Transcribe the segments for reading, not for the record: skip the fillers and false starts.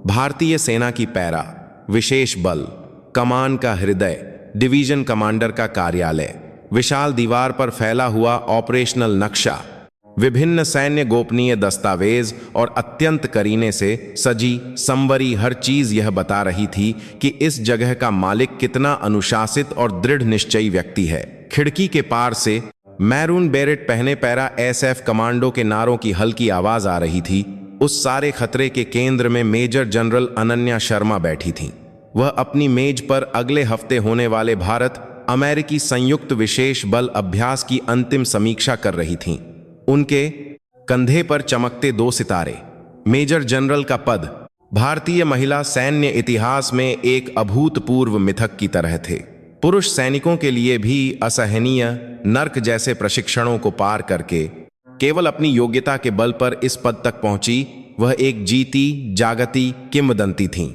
भारतीय सेना की पैरा, विशेष बल, कमान का हृदय, डिवीजन कमांडर का कार्यालय, विशाल दीवार पर फैला हुआ ऑपरेशनल नक्शा, विभिन्न सैन्य गोपनीय दस्तावेज और अत्यंत करीने से सजी संवरी हर चीज यह बता रही थी कि इस जगह का मालिक कितना अनुशासित और दृढ़ निश्चयी व्यक्ति है। खिड़की के पार से मैरून बेरेट पहने पैरा एसएफ कमांडो के नारों की हल्की आवाज आ रही थी। उस सारे खतरे के केंद्र में मेजर जनरल अनन्या शर्मा बैठी थीं। वह अपनी मेज पर अगले हफ्ते होने वाले भारत अमेरिकी संयुक्त विशेष बल अभ्यास की अंतिम समीक्षा कर रही थीं। उनके कंधे पर चमकते 2 सितारे, मेजर जनरल का पद, भारतीय महिला सैन्य इतिहास में एक अभूतपूर्व मिथक की तरह थे। पुरुष सैनिकों के लिए भी असहनीय नर्क जैसे प्रशिक्षणों को पार करके केवल अपनी योग्यता के बल पर इस पद तक पहुंची वह एक जीती जागती किंवदंती थीं।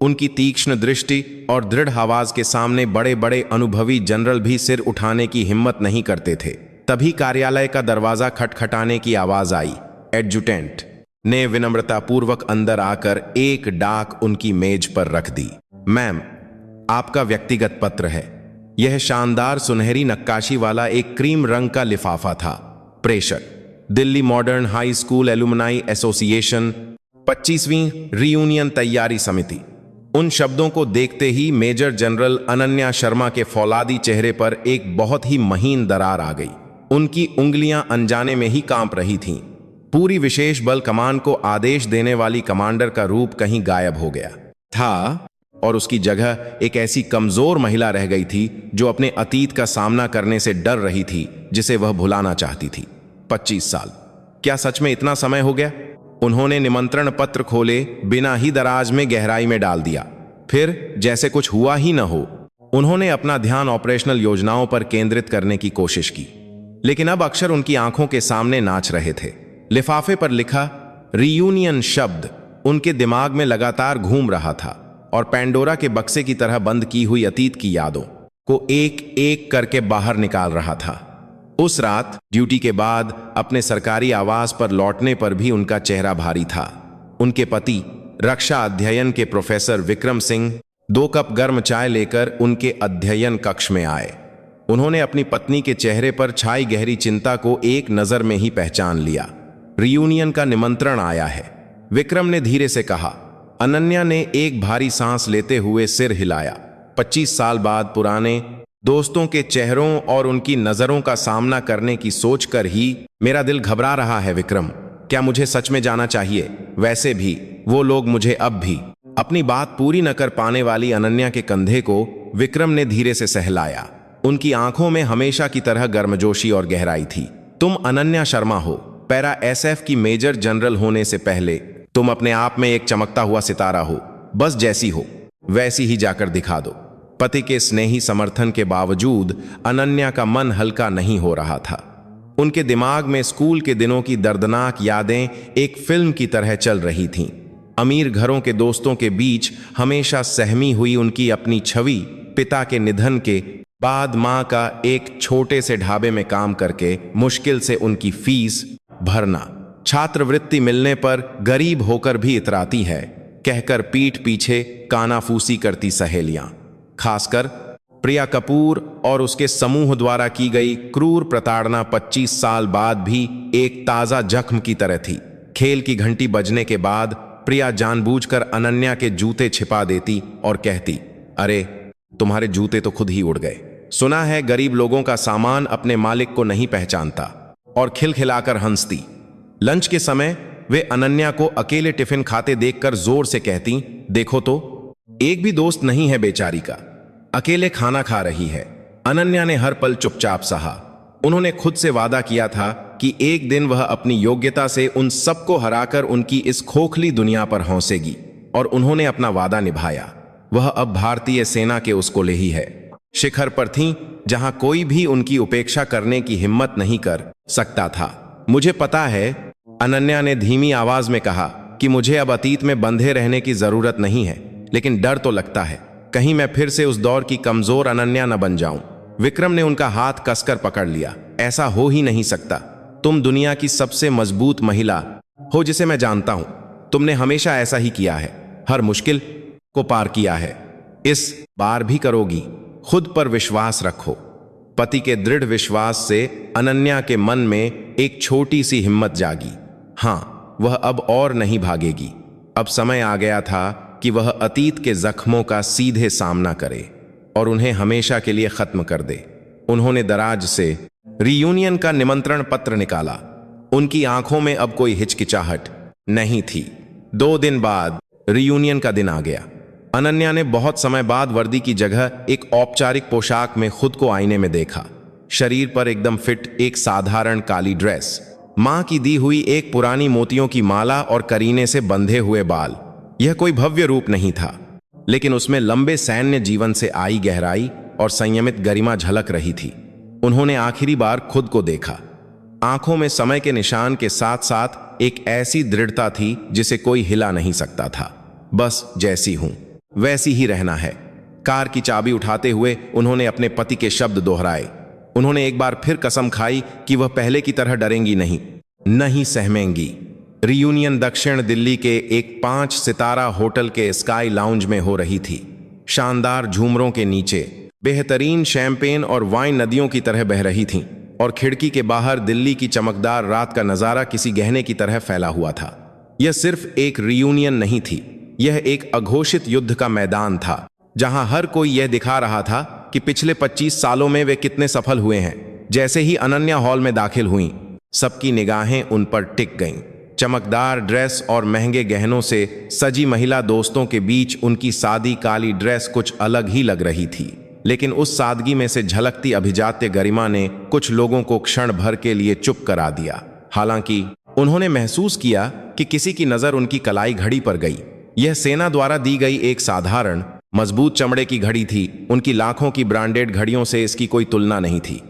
उनकी तीक्ष्ण दृष्टि और दृढ़ आवाज के सामने बड़े बड़े अनुभवी जनरल भी सिर उठाने की हिम्मत नहीं करते थे। तभी कार्यालय का दरवाजा खटखटाने की आवाज आई। एडजुटेंट ने विनम्रतापूर्वक अंदर आकर एक डाक उनकी मेज पर रख दी। मैम, आपका व्यक्तिगत पत्र है। यह शानदार सुनहरी नक्काशी वाला एक क्रीम रंग का लिफाफा था। प्रेषक, Delhi modern high school alumni association, 25वीं रियूनियन तैयारी समिति। उन शब्दों को देखते ही मेजर जनरल अनन्या शर्मा के फौलादी चेहरे पर एक बहुत ही महीन दरार आ गई। उनकी उंगलियां अनजाने में ही कांप रही थीं। पूरी विशेष बल कमान को आदेश देने वाली कमांडर का रूप कहीं गायब हो गया था और उसकी जगह एक ऐसी कमजोर महिला रह गई थी जो अपने अतीत का सामना करने से डर रही थी, जिसे वह भुलाना चाहती थी। 25 साल, क्या सच में इतना समय हो गया? उन्होंने निमंत्रण पत्र खोले बिना ही दराज में गहराई में डाल दिया। फिर जैसे कुछ हुआ ही न हो, उन्होंने अपना ध्यान ऑपरेशनल योजनाओं पर केंद्रित करने की कोशिश की। लेकिन अब अक्षर उनकी आंखों के सामने नाच रहे थे। लिफाफे पर लिखा रियूनियन शब्द उनके दिमाग में लगातार घूम रहा था और पैंडोरा के बक्से की तरह बंद की हुई अतीत की यादों को एक एक करके बाहर निकाल रहा था। उस रात ड्यूटी के बाद अपने सरकारी आवास पर लौटने पर भी उनका चेहरा भारी था। उनके पति रक्षा अध्ययन के प्रोफेसर विक्रम सिंह 2 कप गर्म चाय लेकर उनके अध्ययन कक्ष में आए। उन्होंने अपनी पत्नी के चेहरे पर छाई गहरी चिंता को एक नजर में ही पहचान लिया। रियूनियन का निमंत्रण आया है, विक्रम ने धीरे से कहा। अनन्या ने एक भारी सांस लेते हुए सिर हिलाया। 25 साल बाद पुराने दोस्तों के चेहरों और उनकी नजरों का सामना करने की सोचकर ही मेरा दिल घबरा रहा है विक्रम। क्या मुझे सच में जाना चाहिए? वैसे भी वो लोग मुझे अब भी। अपनी बात पूरी न कर पाने वाली अनन्या के कंधे को विक्रम ने धीरे से सहलाया। उनकी आंखों में हमेशा की तरह गर्मजोशी और गहराई थी। तुम अनन्या शर्मा हो। पैरा एसएफ की मेजर जनरल होने से पहले तुम अपने आप में एक चमकता हुआ सितारा हो। बस जैसी हो वैसी ही जाकर दिखा दो। पति के स्नेही समर्थन के बावजूद अनन्या का मन हल्का नहीं हो रहा था। उनके दिमाग में स्कूल के दिनों की दर्दनाक यादें एक फिल्म की तरह चल रही थीं। अमीर घरों के दोस्तों के बीच हमेशा सहमी हुई उनकी अपनी छवि, पिता के निधन के बाद मां का एक छोटे से ढाबे में काम करके मुश्किल से उनकी फीस भरना, छात्रवृत्ति मिलने पर गरीब होकर भी इतराती है कहकर पीठ पीछे कानाफूसी करती सहेलियां, खासकर प्रिया कपूर और उसके समूह द्वारा की गई क्रूर प्रताड़ना 25 साल बाद भी एक ताजा जख्म की तरह थी। खेल की घंटी बजने के बाद प्रिया जानबूझकर अनन्या के जूते छिपा देती और कहती, अरे तुम्हारे जूते तो खुद ही उड़ गए। सुना है गरीब लोगों का सामान अपने मालिक को नहीं पहचानता। और खिलखिलाकर हंसती। लंच के समय वे अनन्या को अकेले टिफिन खाते देखकर जोर से कहती, देखो तो एक भी दोस्त नहीं है बेचारी का, अकेले खाना खा रही है। अनन्या ने हर पल चुपचाप सहा। उन्होंने खुद से वादा किया था कि एक दिन वह अपनी योग्यता से उन सबको हराकर उनकी इस खोखली दुनिया पर हौंसेगी, और उन्होंने अपना वादा निभाया। वह अब भारतीय सेना के उस कोले ही है, शिखर पर थीं, जहां कोई भी उनकी उपेक्षा करने की हिम्मत नहीं कर सकता था। मुझे पता है, अनन्या ने धीमी आवाज में कहा, कि मुझे अब अतीत में बंधे रहने की जरूरत नहीं है, लेकिन डर तो लगता है कहीं मैं फिर से उस दौर की कमजोर अनन्या न बन जाऊं। विक्रम ने उनका हाथ कसकर पकड़ लिया। ऐसा हो ही नहीं सकता। तुम दुनिया की सबसे मजबूत महिला हो जिसे मैं जानता हूं। तुमने हमेशा ऐसा ही किया है। हर मुश्किल को पार किया है, इस बार भी करोगी। खुद पर विश्वास रखो। पति के दृढ़ विश्वास से अनन्या के मन में एक छोटी सी हिम्मत जागी। हाँ, वह अब और नहीं भागेगी। अब समय आ गया था कि वह अतीत के जख्मों का सीधे सामना करे और उन्हें हमेशा के लिए खत्म कर दे। उन्होंने दराज से रियूनियन का निमंत्रण पत्र निकाला। उनकी आंखों में अब कोई हिचकिचाहट नहीं थी। 2 दिन बाद रियूनियन का दिन आ गया। अनन्या ने बहुत समय बाद वर्दी की जगह एक औपचारिक पोशाक में खुद को आईने में देखा। शरीर पर एकदम फिट एक साधारण काली ड्रेस, मां की दी हुई एक पुरानी मोतियों की माला और करीने से बंधे हुए बाल। यह कोई भव्य रूप नहीं था, लेकिन उसमें लंबे सैन्य जीवन से आई गहराई और संयमित गरिमा झलक रही थी। उन्होंने आखिरी बार खुद को देखा। आंखों में समय के निशान के साथ साथ एक ऐसी दृढ़ता थी जिसे कोई हिला नहीं सकता था। बस जैसी हूं वैसी ही रहना है। कार की चाबी उठाते हुए उन्होंने अपने पति के शब्द दोहराए। उन्होंने एक बार फिर कसम खाई कि वह पहले की तरह डरेंगी नहीं सहमेंगी। रियूनियन दक्षिण दिल्ली के एक 5 सितारा होटल के स्काई लाउंज में हो रही थी। शानदार झूमरों के नीचे बेहतरीन शैंपेन और वाइन नदियों की तरह बह रही थीं और खिड़की के बाहर दिल्ली की चमकदार रात का नजारा किसी गहने की तरह फैला हुआ था। यह सिर्फ एक रियूनियन नहीं थी, यह एक अघोषित युद्ध का मैदान था, जहां हर कोई यह दिखा रहा था कि पिछले 25 सालों में वे कितने सफल हुए हैं। जैसे ही अनन्या हॉल में दाखिल हुईं, सबकी निगाहें उन पर टिक गईं। चमकदार ड्रेस और महंगे गहनों से सजी महिला दोस्तों के बीच उनकी सादी काली ड्रेस कुछ अलग ही लग रही थी, लेकिन उस सादगी में से झलकती अभिजात्य गरिमा ने कुछ लोगों को क्षण भर के लिए चुप करा दिया। हालांकि उन्होंने महसूस किया कि किसी की नजर उनकी कलाई घड़ी पर गई। यह सेना द्वारा दी गई एक साधारण मजबूत चमड़े की घड़ी थी। उनकी लाखों की ब्रांडेड घड़ियों से इसकी कोई तुलना नहीं थी।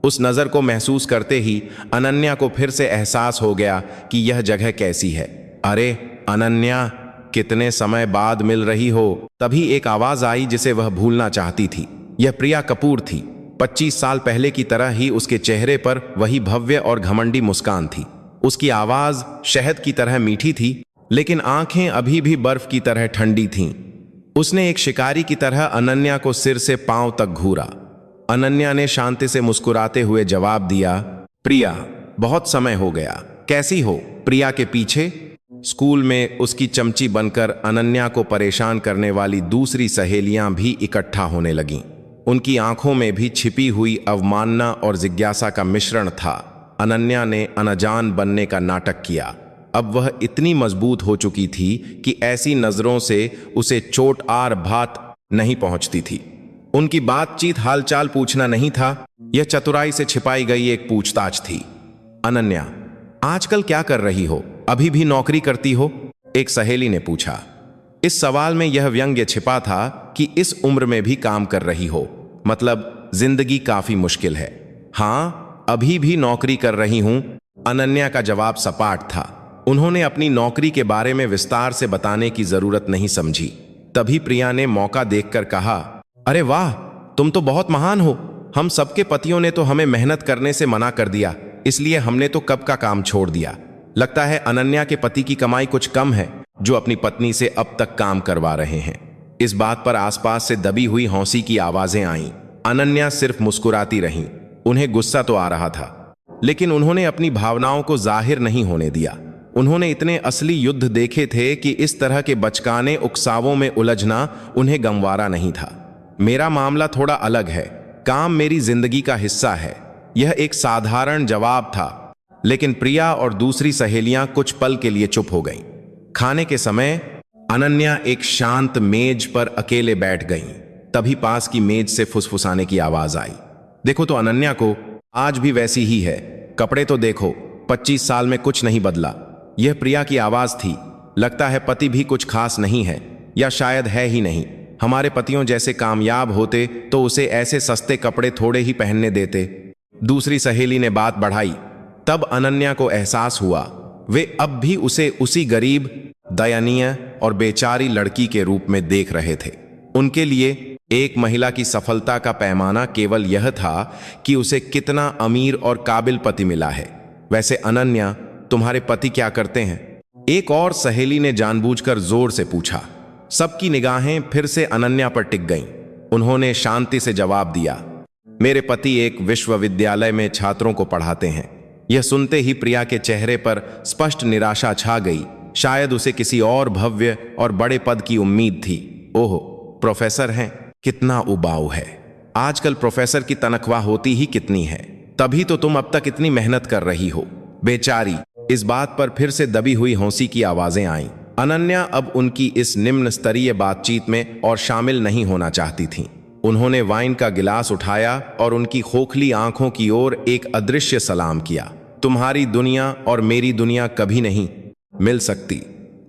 उस नजर को महसूस करते ही अनन्या को फिर से एहसास हो गया कि यह जगह कैसी है। अरे अनन्या, कितने समय बाद मिल रही हो। तभी एक आवाज आई जिसे वह भूलना चाहती थी। यह प्रिया कपूर थी। 25 साल पहले की तरह ही उसके चेहरे पर वही भव्य और घमंडी मुस्कान थी। उसकी आवाज शहद की तरह मीठी थी, लेकिन आंखें अभी भी बर्फ की तरह ठंडी थीं। उसने एक शिकारी की तरह अनन्या को सिर से पांव तक घूरा। अनन्या ने शांति से मुस्कुराते हुए जवाब दिया, प्रिया, बहुत समय हो गया, कैसी हो? प्रिया के पीछे स्कूल में उसकी चमची बनकर अनन्या को परेशान करने वाली दूसरी सहेलियां भी इकट्ठा होने लगीं। उनकी आंखों में भी छिपी हुई अवमानना और जिज्ञासा का मिश्रण था। अनन्या ने अनजान बनने का नाटक किया। अब वह इतनी मजबूत हो चुकी थी कि ऐसी नजरों से उसे चोट आर भात नहीं पहुंचती थी। उनकी बातचीत हालचाल पूछना नहीं था, यह चतुराई से छिपाई गई एक पूछताछ थी। अनन्या, आजकल क्या कर रही हो? अभी भी नौकरी करती हो? एक सहेली ने पूछा। इस सवाल में यह व्यंग्य छिपा था कि इस उम्र में भी काम कर रही हो, मतलब जिंदगी काफी मुश्किल है। हाँ, अभी भी नौकरी कर रही हूं। अनन्या का जवाब सपाट था। उन्होंने अपनी नौकरी के बारे में विस्तार से बताने की जरूरत नहीं समझी। तभी प्रिया ने मौका देखकर कहा, अरे वाह, तुम तो बहुत महान हो। हम सबके पतियों ने तो हमें मेहनत करने से मना कर दिया, इसलिए हमने तो कब का काम छोड़ दिया। लगता है अनन्या के पति की कमाई कुछ कम है, जो अपनी पत्नी से अब तक काम करवा रहे हैं। इस बात पर आसपास से दबी हुई हंसी की आवाजें आईं। अनन्या सिर्फ मुस्कुराती रहीं। उन्हें गुस्सा तो आ रहा था, लेकिन उन्होंने अपनी भावनाओं को जाहिर नहीं होने दिया। उन्होंने इतने असली युद्ध देखे थे कि इस तरह के बचकाने उकसावों में उलझना उन्हें गंवारा नहीं था। मेरा मामला थोड़ा अलग है। काम मेरी जिंदगी का हिस्सा है। यह एक साधारण जवाब था, लेकिन प्रिया और दूसरी सहेलियां कुछ पल के लिए चुप हो गईं। खाने के समय अनन्या एक शांत मेज पर अकेले बैठ गईं। तभी पास की मेज से फुसफुसाने की आवाज आई। देखो तो अनन्या को आज भी वैसी ही है। कपड़े तो देखो, 25 साल में कुछ नहीं बदला। यह प्रिया की आवाज थी। लगता है पति भी कुछ खास नहीं है, या शायद है ही नहीं। हमारे पतियों जैसे कामयाब होते तो उसे ऐसे सस्ते कपड़े थोड़े ही पहनने देते। दूसरी सहेली ने बात बढ़ाई। तब अनन्या को एहसास हुआ वे अब भी उसे उसी गरीब, दयनीय और बेचारी लड़की के रूप में देख रहे थे। उनके लिए एक महिला की सफलता का पैमाना केवल यह था कि उसे कितना अमीर और काबिल पति मिला है। वैसे अनन्या, तुम्हारे पति क्या करते हैं? एक और सहेली ने जानबूझकर जोर से पूछा। सबकी निगाहें फिर से अनन्या पर टिक गईं। उन्होंने शांति से जवाब दिया, मेरे पति एक विश्वविद्यालय में छात्रों को पढ़ाते हैं। यह सुनते ही प्रिया के चेहरे पर स्पष्ट निराशा छा गई। शायद उसे किसी और भव्य और बड़े पद की उम्मीद थी। ओह, प्रोफेसर हैं, कितना उबाऊ है। आजकल प्रोफेसर की तनख्वाह होती ही कितनी है, तभी तो तुम अब तक इतनी मेहनत कर रही हो। बेचारी। इस बात पर फिर से दबी हुई हंसी की आवाजें आईं। अनन्या अब उनकी इस निम्न स्तरीय बातचीत में और शामिल नहीं होना चाहती थीं। उन्होंने वाइन का गिलास उठाया और उनकी खोखली आंखों की ओर एक अदृश्य सलाम किया। तुम्हारी दुनिया और मेरी दुनिया कभी नहीं मिल सकती,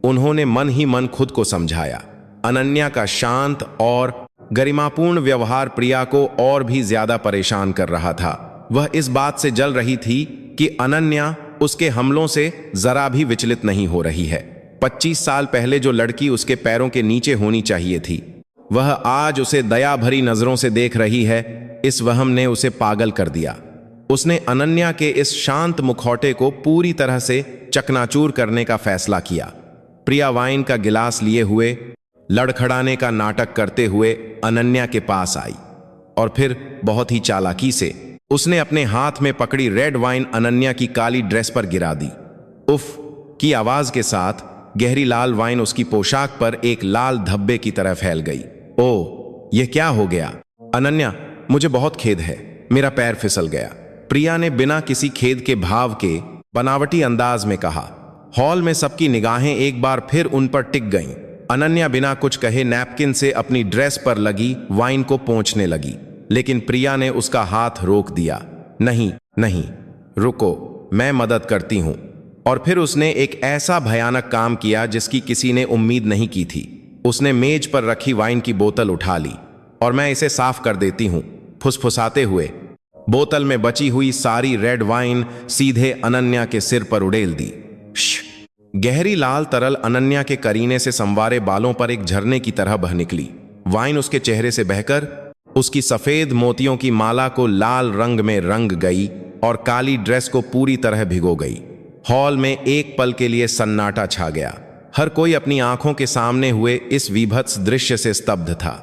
उन्होंने मन ही मन खुद को समझाया। अनन्या का शांत और गरिमापूर्ण व्यवहार प्रिया को और भी ज्यादा परेशान कर रहा था। वह इस बात से जल रही थी कि अनन्या उसके हमलों से जरा भी विचलित नहीं हो रही है। 25 साल पहले जो लड़की उसके पैरों के नीचे होनी चाहिए थी, वह आज उसे दया भरी नजरों से देख रही है। इस वहम ने उसे पागल कर दिया। उसने अनन्या के इस शांत मुखौटे को पूरी तरह से चकनाचूर करने का फैसला किया। प्रिया वाइन का गिलास लिए हुए लड़खड़ाने का नाटक करते हुए अनन्या के पास आई और फिर बहुत ही चालाकी से उसने अपने हाथ में पकड़ी रेड वाइन अनन्या की काली ड्रेस पर गिरा दी। उफ की आवाज के साथ गहरी लाल वाइन उसकी पोशाक पर एक लाल धब्बे की तरह फैल गई। ओह, यह क्या हो गया? अनन्या, मुझे बहुत खेद है, मेरा पैर फिसल गया, प्रिया ने बिना किसी खेद के भाव के बनावटी अंदाज में कहा। हॉल में सबकी निगाहें एक बार फिर उन पर टिक गईं। अनन्या बिना कुछ कहे नैपकिन से अपनी ड्रेस पर लगी वाइन को पोंछने लगी, लेकिन प्रिया ने उसका हाथ रोक दिया। नहीं नहीं, रुको, मैं मदद करती हूं। और फिर उसने एक ऐसा भयानक काम किया जिसकी किसी ने उम्मीद नहीं की थी। उसने मेज पर रखी वाइन की बोतल उठा ली और मैं इसे साफ कर देती हूं, फुसफुसाते हुए बोतल में बची हुई सारी रेड वाइन सीधे अनन्या के सिर पर उड़ेल दी। गहरी लाल तरल अनन्या के करीने से संवारे बालों पर एक झरने की तरह बह निकली। वाइन उसके चेहरे से बहकर उसकी सफेद मोतियों की माला को लाल रंग में रंग गई और काली ड्रेस को पूरी तरह भिगो गई। हॉल में एक पल के लिए सन्नाटा छा गया। हर कोई अपनी आंखों के सामने हुए इस विभत्स दृश्य से स्तब्ध था।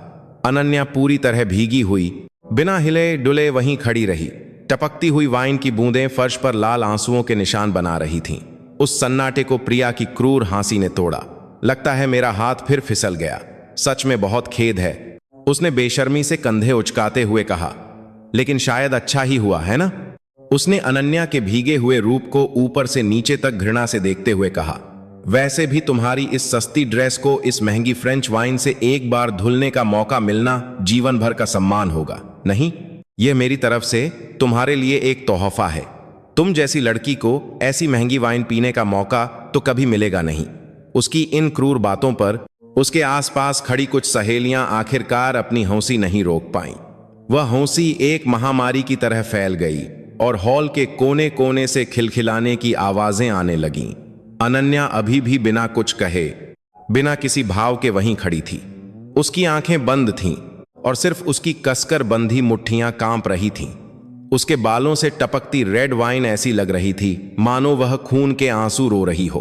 अनन्या पूरी तरह भीगी हुई बिना हिले डुले वहीं खड़ी रही। टपकती हुई वाइन की बूंदें फर्श पर लाल आंसुओं के निशान बना रही थीं। उस सन्नाटे को प्रिया की क्रूर हंसी ने तोड़ा। लगता है मेरा हाथ फिर फिसल गया, सच में बहुत खेद है, उसने बेशर्मी से कंधे उचकाते हुए कहा। लेकिन शायद अच्छा ही हुआ, है ना? उसने अनन्या के भीगे हुए रूप को ऊपर से नीचे तक घृणा से देखते हुए कहा। वैसे भी तुम्हारी इस सस्ती ड्रेस को इस महंगी फ्रेंच वाइन से एक बार धुलने का मौका मिलना जीवन भर का सम्मान होगा, नहीं? यह मेरी तरफ से तुम्हारे लिए एक तोहफा है। तुम जैसी लड़की को ऐसी महंगी वाइन पीने का मौका तो कभी मिलेगा नहीं। उसकी इन क्रूर बातों पर उसके आसपास खड़ी कुछ सहेलियां आखिरकार अपनी हंसी नहीं रोक पाईं। वह हंसी एक महामारी की तरह फैल गई और हॉल के कोने कोने से खिलखिलाने की आवाजें आने लगीं। अनन्या अभी भी बिना कुछ कहे, बिना किसी भाव के वहीं खड़ी थी। उसकी आंखें बंद थीं और सिर्फ उसकी कसकर बंधी मुट्ठियां कांप रही थीं। उसके बालों से टपकती रेड वाइन ऐसी लग रही थी मानो वह खून के आंसू रो रही हो।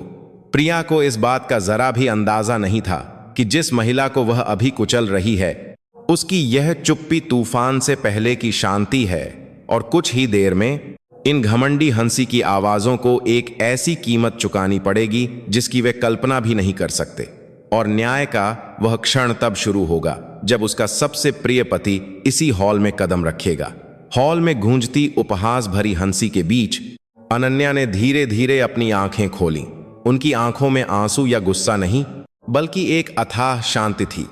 प्रिया को इस बात का जरा भी अंदाजा नहीं था कि जिस महिला को वह अभी कुचल रही है, उसकी यह चुप्पी तूफान से पहले की शांति है और कुछ ही देर में इन घमंडी हंसी की आवाजों को एक ऐसी कीमत चुकानी पड़ेगी जिसकी वे कल्पना भी नहीं कर सकते। और न्याय का वह क्षण तब शुरू होगा जब उसका सबसे प्रिय पति इसी हॉल में कदम रखेगा। हॉल में गूंजती उपहास भरी हंसी के बीच अनन्या ने धीरे धीरे अपनी आंखें खोलीं। उनकी आंखों में आंसू या गुस्सा नहीं, बल्कि एक अथाह शांति थी।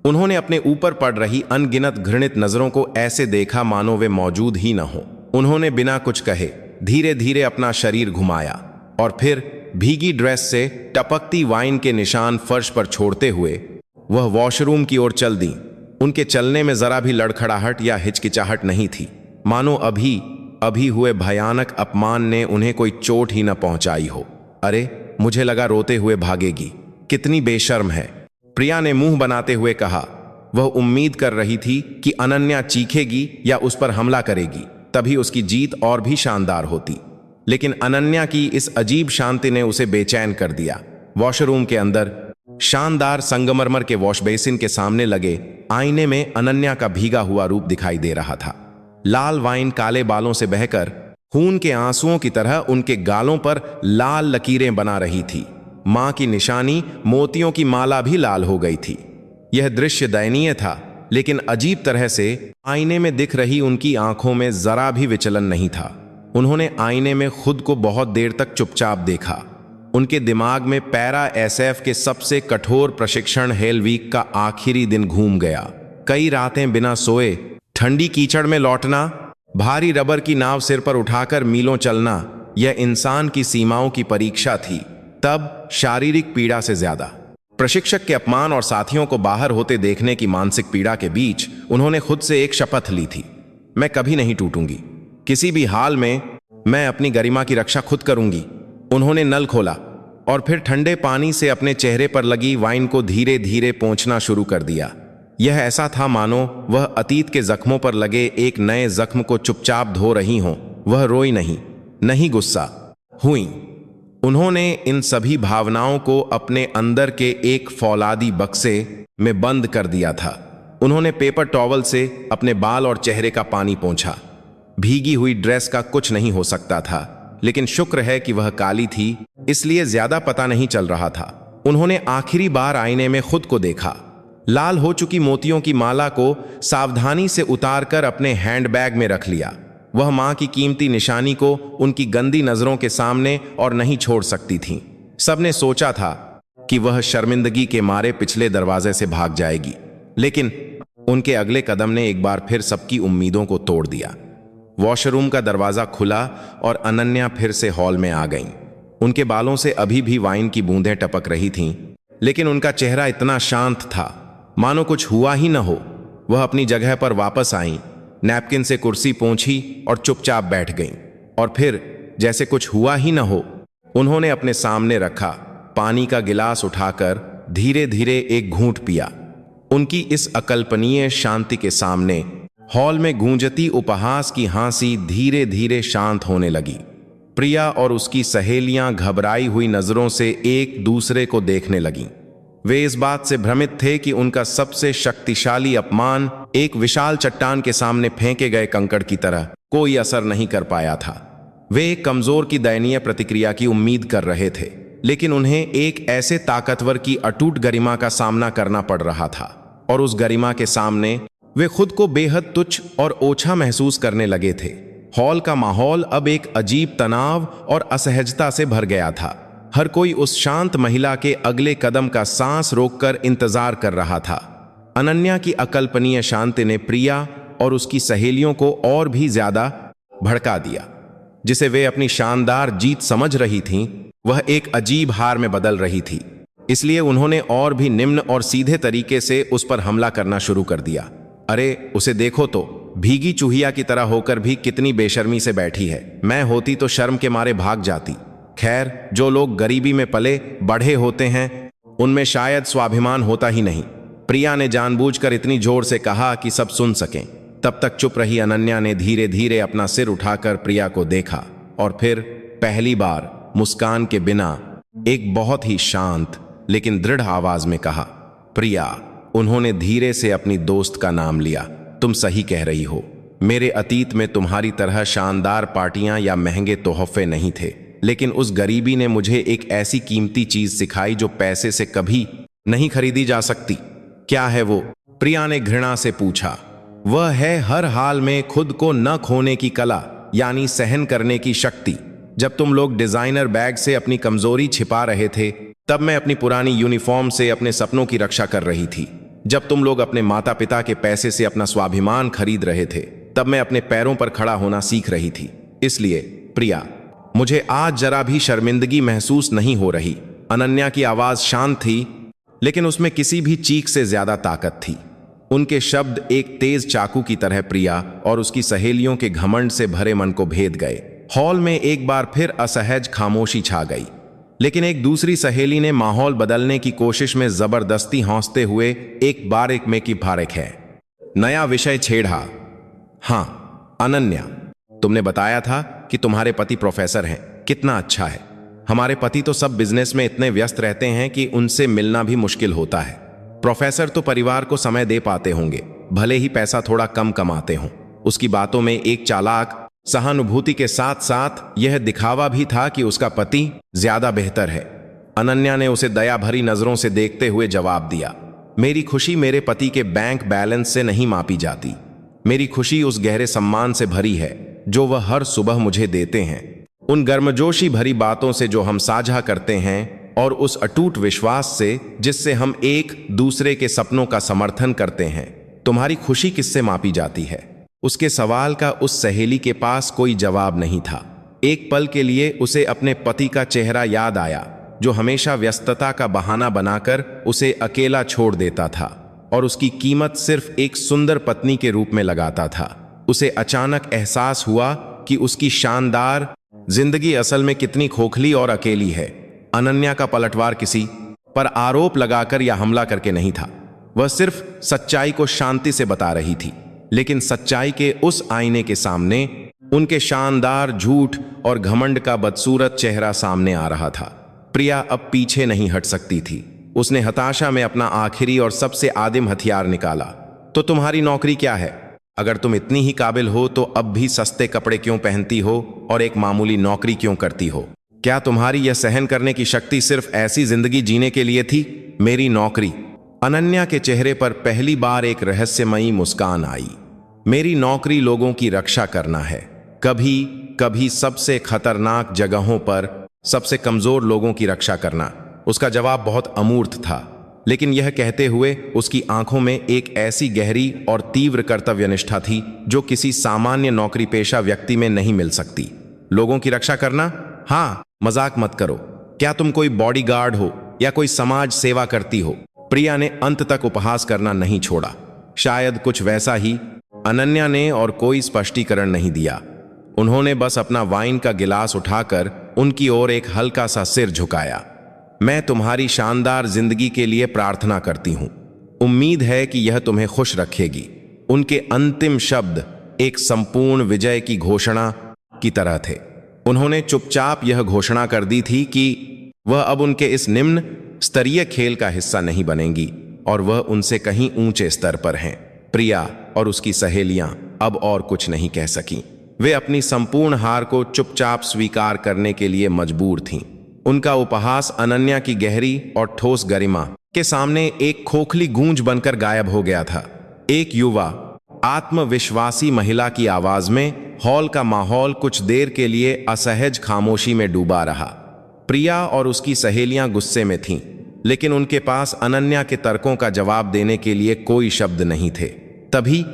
उन्होंने अपने ऊपर पड़ रही अनगिनत घृणित नजरों को ऐसे देखा मानो वे मौजूद ही न हो। उन्होंने बिना कुछ कहे धीरे धीरे अपना शरीर घुमाया और फिर भीगी ड्रेस से टपकती वाइन के निशान फर्श पर छोड़ते हुए वह वॉशरूम की ओर चल दी। उनके चलने में जरा भी लड़खड़ाहट या हिचकिचाहट नहीं थी, मानो अभी अभी हुए भयानक अपमान ने उन्हें कोई चोट ही न पहुंचाई हो। अरे, मुझे लगा रोते हुए भागेगी, कितनी बेशर्म है, प्रिया ने मुंह बनाते हुए कहा। वह उम्मीद कर रही थी कि अनन्या चीखेगी या उस पर हमला करेगी, तभी उसकी जीत और भी शानदार होती। लेकिन अनन्या की इस अजीब शांति ने उसे बेचैन कर दिया। वॉशरूम के अंदर शानदार संगमरमर के वॉश बेसिन के सामने लगे आईने में अनन्या का भीगा हुआ रूप दिखाई दे रहा था। लाल वाइन काले बालों से बहकर खून के आंसुओं की तरह उनके गालों पर लाल लकीरें बना रही थी। मां की निशानी मोतियों की माला भी लाल हो गई थी। यह दृश्य दयनीय था, लेकिन अजीब तरह से आईने में दिख रही उनकी आंखों में जरा भी विचलन नहीं था। उन्होंने आईने में खुद को बहुत देर तक चुपचाप देखा। उनके दिमाग में पैरा एसएफ के सबसे कठोर प्रशिक्षण हेल वीक का आखिरी दिन घूम गया। कई रातें बिना सोए, ठंडी कीचड़ में लौटना, भारी रबर की नाव सिर पर उठाकर मीलों चलना, यह इंसान की सीमाओं की परीक्षा थी, तब शारीरिक पीड़ा से ज्यादा। प्रशिक्षक के अपमान और साथियों को बाहर होते देखने की मानसिक पीड़ा के बीच उन्होंने खुद से एक शपथ ली थी, मैं कभी नहीं टूटूंगी, किसी भी हाल में मैं अपनी गरिमा की रक्षा खुद करूंगी। उन्होंने नल खोला और फिर ठंडे पानी से अपने चेहरे पर लगी वाइन को धीरे धीरे पोंछना शुरू कर दिया। यह ऐसा था मानो वह अतीत के जख्मों पर लगे एक नए जख्म को चुपचाप धो रही हों। वह रोई नहीं गुस्सा हुई। उन्होंने इन सभी भावनाओं को अपने अंदर के एक फौलादी बक्से में बंद कर दिया था। उन्होंने पेपर टॉवल से अपने बाल और चेहरे का पानी पोंछा। भीगी हुई ड्रेस का कुछ नहीं हो सकता था, लेकिन शुक्र है कि वह काली थी, इसलिए ज्यादा पता नहीं चल रहा था। उन्होंने आखिरी बार आईने में खुद को देखा। लाल हो चुकी मोतियों की माला को सावधानी से उतारकर अपने हैंडबैग में रख लिया। वह मां की कीमती निशानी को उनकी गंदी नजरों के सामने और नहीं छोड़ सकती थी। सबने सोचा था कि वह शर्मिंदगी के मारे पिछले दरवाजे से भाग जाएगी, लेकिन उनके अगले कदम ने एक बार फिर सबकी उम्मीदों को तोड़ दिया। वॉशरूम का दरवाजा खुला और अनन्या फिर से हॉल में आ गईं। उनके बालों से अभी भी वाइन की बूंदें टपक रही थीं, लेकिन उनका चेहरा इतना शांत था मानो कुछ हुआ ही न हो। वह अपनी जगह पर वापस आईं, नैपकिन से कुर्सी पोंछी और चुपचाप बैठ गईं। और फिर जैसे कुछ हुआ ही न हो, उन्होंने अपने सामने रखा पानी का गिलास उठाकर धीरे धीरे एक घूंट पिया। उनकी इस अकल्पनीय शांति के सामने हॉल में गूंजती उपहास की हंसी धीरे धीरे शांत होने लगी। प्रिया और उसकी सहेलियां घबराई हुई नजरों से एक दूसरे को देखने लगीं। वे इस बात से भ्रमित थे कि उनका सबसे शक्तिशाली अपमान एक विशाल चट्टान के सामने फेंके गए कंकड़ की तरह कोई असर नहीं कर पाया था। वे एक कमजोर की दयनीय प्रतिक्रिया की उम्मीद कर रहे थे, लेकिन उन्हें एक ऐसे ताकतवर की अटूट गरिमा का सामना करना पड़ रहा था, और उस गरिमा के सामने वे खुद को बेहद तुच्छ और ओछा महसूस करने लगे थे। हॉल का माहौल अब एक अजीब तनाव और असहजता से भर गया था। हर कोई उस शांत महिला के अगले कदम का सांस रोककर इंतजार कर रहा था। अनन्या की अकल्पनीय शांति ने प्रिया और उसकी सहेलियों को और भी ज्यादा भड़का दिया। जिसे वे अपनी शानदार जीत समझ रही थीं, वह एक अजीब हार में बदल रही थी। इसलिए उन्होंने और भी निम्न और सीधे तरीके से उस पर हमला करना शुरू कर दिया। अरे उसे देखो तो, भीगी चूहिया की तरह होकर भी कितनी बेशर्मी से बैठी है। मैं होती तो शर्म के मारे भाग जाती। खैर, जो लोग गरीबी में पले बढ़े होते हैं उनमें शायद स्वाभिमान होता ही नहीं। प्रिया ने जानबूझकर इतनी जोर से कहा कि सब सुन सकें। तब तक चुप रही अनन्या ने धीरे धीरे अपना सिर उठाकर प्रिया को देखा और फिर पहली बार मुस्कान के बिना एक बहुत ही शांत लेकिन दृढ़ आवाज में कहा, प्रिया। उन्होंने धीरे से अपनी दोस्त का नाम लिया। तुम सही कह रही हो। मेरे अतीत में तुम्हारी तरह शानदार पार्टियां या महंगे तोहफे नहीं थे, लेकिन उस गरीबी ने मुझे एक ऐसी कीमती चीज सिखाई जो पैसे से कभी नहीं खरीदी जा सकती। क्या है वो? प्रिया ने घृणा से पूछा। वह है हर हाल में खुद को न खोने की कला, यानी सहन करने की शक्ति। जब तुम लोग डिजाइनर बैग से अपनी कमजोरी छिपा रहे थे, तब मैं अपनी पुरानी यूनिफॉर्म से अपने सपनों की रक्षा कर रही थी। जब तुम लोग अपने माता पिता के पैसे से अपना स्वाभिमान खरीद रहे थे, तब मैं अपने पैरों पर खड़ा होना सीख रही थी। इसलिए प्रिया, मुझे आज जरा भी शर्मिंदगी महसूस नहीं हो रही। अनन्या की आवाज शांत थी, लेकिन उसमें किसी भी चीख से ज्यादा ताकत थी। उनके शब्द एक तेज चाकू की तरह प्रिया और उसकी सहेलियों के घमंड से भरे मन को भेद गए। हॉल में एक बार फिर असहज खामोशी छा गई, लेकिन एक दूसरी सहेली ने माहौल बदलने की कोशिश में जबरदस्ती हौंसते हुए एक बारिक में की फारिक है। नया विषय छेड़ा। हाँ अनन्या, तुमने बताया था कि तुम्हारे पति प्रोफेसर हैं। कितना अच्छा है। हमारे पति तो सब बिजनेस में इतने व्यस्त रहते हैं कि उनसे मिलना भी मुश्किल होता है। प्रोफेसर तो परिवार को समय दे पाते होंगे, भले ही पैसा थोड़ा कम कमाते हों। उसकी बातों में एक चालाक सहानुभूति के साथ साथ यह दिखावा भी था कि उसका पति ज्यादा बेहतर है। अनन्या ने उसे दया भरी नजरों से देखते हुए जवाब दिया, मेरी खुशी मेरे पति के बैंक बैलेंस से नहीं मापी जाती। मेरी खुशी उस गहरे सम्मान से भरी है जो वह हर सुबह मुझे देते हैं, उन गर्मजोशी भरी बातों से जो हम साझा करते हैं और उस अटूट विश्वास से जिससे हम एक दूसरे के सपनों का समर्थन करते हैं। तुम्हारी खुशी किससे मापी जाती है? उसके सवाल का उस सहेली के पास कोई जवाब नहीं था। एक पल के लिए उसे अपने पति का चेहरा याद आया जो हमेशा व्यस्तता का बहाना बनाकर उसे अकेला छोड़ देता था और उसकी कीमत सिर्फ एक सुंदर पत्नी के रूप में लगाता था। उसे अचानक एहसास हुआ कि उसकी शानदार जिंदगी असल में कितनी खोखली और अकेली है। अनन्या का पलटवार किसी पर आरोप लगाकर या हमला करके नहीं था, वह सिर्फ सच्चाई को शांति से बता रही थी। लेकिन सच्चाई के उस आईने के सामने उनके शानदार झूठ और घमंड का बदसूरत चेहरा सामने आ रहा था। प्रिया अब पीछे नहीं हट सकती थी। उसने हताशा में अपना आखिरी और सबसे आदिम हथियार निकाला। तो तुम्हारी नौकरी क्या है? अगर तुम इतनी ही काबिल हो तो अब भी सस्ते कपड़े क्यों पहनती हो और एक मामूली नौकरी क्यों करती हो? क्या तुम्हारी यह सहन करने की शक्ति सिर्फ ऐसी जिंदगी जीने के लिए थी? मेरी नौकरी। अनन्या के चेहरे पर पहली बार एक रहस्यमयी मुस्कान आई। मेरी नौकरी लोगों की रक्षा करना है, कभी कभी सबसे खतरनाक जगहों पर सबसे कमजोर लोगों की रक्षा करना। उसका जवाब बहुत अमूर्त था, लेकिन यह कहते हुए उसकी आंखों में एक ऐसी गहरी और तीव्र कर्तव्यनिष्ठा थी जो किसी सामान्य नौकरी पेशा व्यक्ति में नहीं मिल सकती। लोगों की रक्षा करना? हाँ, मजाक मत करो। क्या तुम कोई बॉडीगार्ड हो या कोई समाज सेवा करती हो? प्रिया ने अंत तक उपहास करना नहीं छोड़ा। शायद कुछ वैसा ही अनन्या ने और कोई स्पष्टीकरण नहीं दिया। उन्होंने बस अपना वाइन का गिलास उठाकर उनकी ओर एक हल्का सा सिर झुकाया। मैं तुम्हारी शानदार जिंदगी के लिए प्रार्थना करती हूं। उम्मीद है कि यह तुम्हें खुश रखेगी। उनके अंतिम शब्द एक संपूर्ण विजय की घोषणा की तरह थे। उन्होंने चुपचाप यह घोषणा कर दी थी कि वह अब उनके इस निम्न स्तरीय खेल का हिस्सा नहीं बनेंगी और वह उनसे कहीं ऊंचे स्तर पर हैं। प्रिया और उसकी सहेलियां अब और कुछ नहीं कह सकीं। वे अपनी संपूर्ण हार को चुपचाप स्वीकार करने के लिए मजबूर थीं। उनका उपहास अनन्या की गहरी और ठोस गरिमा के सामने एक खोखली गूंज बनकर गायब हो गया था। एक युवा आत्मविश्वासी महिला की आवाज में हॉल का माहौल कुछ देर के लिए असहज खामोशी में डूबा रहा। प्रिया और उसकी सहेलियां गुस्से में थीं, लेकिन उनके पास अनन्या के तर्कों का जवाब देने के लिए कोई शब्द नहीं थे। तभी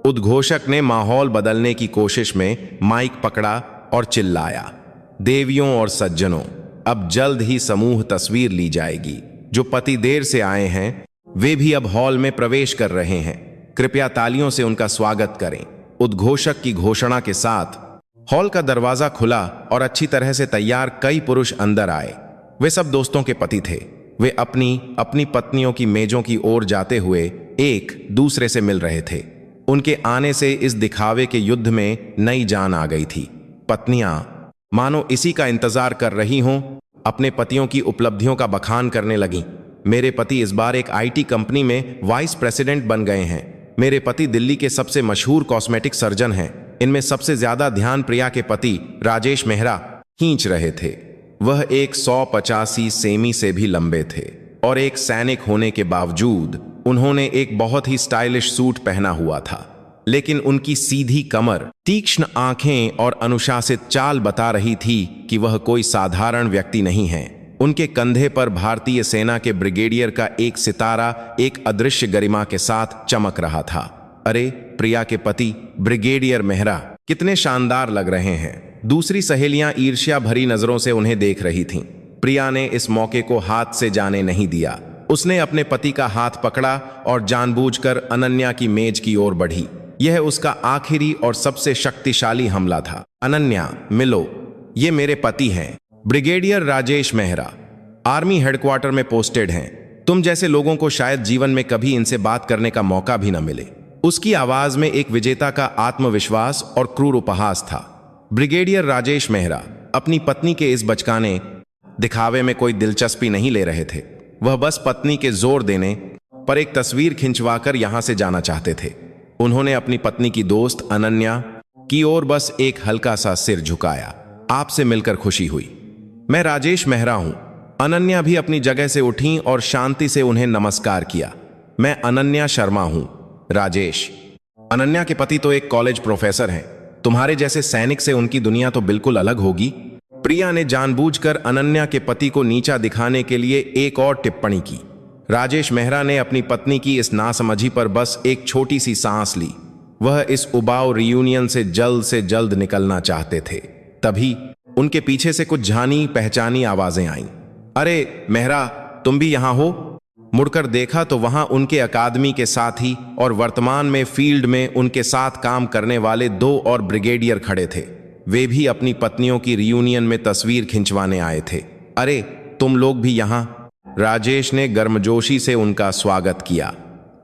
उद्घोषक ने माहौल बदलने की कोशिश में माइक पकड़ा और चिल्लाया, देवियों और सज्जनों, अब जल्द ही समूह तस्वीर ली जाएगी। जो पति देर से आए हैं वे भी अब हॉल में प्रवेश कर रहे हैं। कृपया तालियों से उनका स्वागत करें। उद्घोषक की घोषणा के साथ हॉल का दरवाजा खुला और अच्छी तरह से तैयार कई पुरुष अंदर आए। वे सब दोस्तों के पति थे। वे अपनी अपनी पत्नियों की मेजों की ओर जाते हुए एक दूसरे से मिल रहे थे। उनके आने से इस दिखावे के युद्ध में नई जान आ गई थी। पत्नियां मानो इसी का इंतजार कर रही हों, अपने पतियों की उपलब्धियों का बखान करने लगीं। मेरे पति इस बार एक आईटी कंपनी में वाइस प्रेसिडेंट बन गए हैं। मेरे पति दिल्ली के सबसे मशहूर कॉस्मेटिक सर्जन हैं। इनमें सबसे ज्यादा ध्यान प्रिया के पति राजेश मेहरा खींच रहे थे। वह 185 सेमी से भी लंबे थे और एक सैनिक होने के बावजूद उन्होंने एक बहुत ही स्टाइलिश सूट पहना हुआ था। लेकिन उनकी सीधी कमर, तीक्ष्ण आंखें और अनुशासित चाल बता रही थी कि वह कोई साधारण व्यक्ति नहीं है। उनके कंधे पर भारतीय सेना के ब्रिगेडियर का एक सितारा एक अदृश्य गरिमा के साथ चमक रहा था। अरे, प्रिया के पति ब्रिगेडियर मेहरा कितने शानदार लग रहे हैं। दूसरी सहेलियां ईर्ष्या भरी नजरों से उन्हें देख रही थीं। प्रिया ने इस मौके को हाथ से जाने नहीं दिया। उसने अपने पति का हाथ पकड़ा और जानबूझकर अनन्या की मेज की ओर बढ़ी। यह उसका आखिरी और सबसे शक्तिशाली हमला था। अनन्या, मिलो, ये मेरे पति हैं, brigadier Rajesh Mehra, army headquarter में पोस्टेड हैं। तुम जैसे लोगों को शायद जीवन में कभी इनसे बात करने का मौका भी न मिले। उसकी आवाज में एक विजेता का आत्मविश्वास और क्रूर उपहास था। ब्रिगेडियर राजेश मेहरा अपनी पत्नी के इस बचकाने दिखावे में कोई दिलचस्पी नहीं ले रहे थे। वह बस पत्नी के जोर देने पर एक तस्वीर खिंचवाकर यहां से जाना चाहते थे। उन्होंने अपनी पत्नी की दोस्त अनन्या की ओर बस एक हल्का सा सिर झुकाया। आपसे मिलकर खुशी हुई। मैं राजेश मेहरा हूं। अनन्या भी अपनी जगह से उठी और शांति से उन्हें नमस्कार किया। मैं अनन्या शर्मा हूं। राजेश, अनन्या के पति तो एक कॉलेज प्रोफेसर हैं। तुम्हारे जैसे सैनिक से उनकी दुनिया तो बिल्कुल अलग होगी। प्रिया ने जानबूझकर अनन्या के पति को नीचा दिखाने के लिए एक और टिप्पणी की। राजेश मेहरा ने अपनी पत्नी की इस नासमझी पर बस एक छोटी सी सांस ली। वह इस उबाऊ रियूनियन से जल्द निकलना चाहते थे। तभी उनके पीछे से कुछ जानी पहचानी आवाजें आईं। अरे मेहरा, तुम भी यहां हो? मुड़कर देखा तो वहां उनके अकादमी के साथी और वर्तमान में फील्ड में उनके साथ काम करने वाले 2 और ब्रिगेडियर खड़े थे। वे भी अपनी पत्नियों की रियूनियन में तस्वीर खिंचवाने आए थे। अरे तुम लोग भी यहां? राजेश ने गर्मजोशी से उनका स्वागत किया।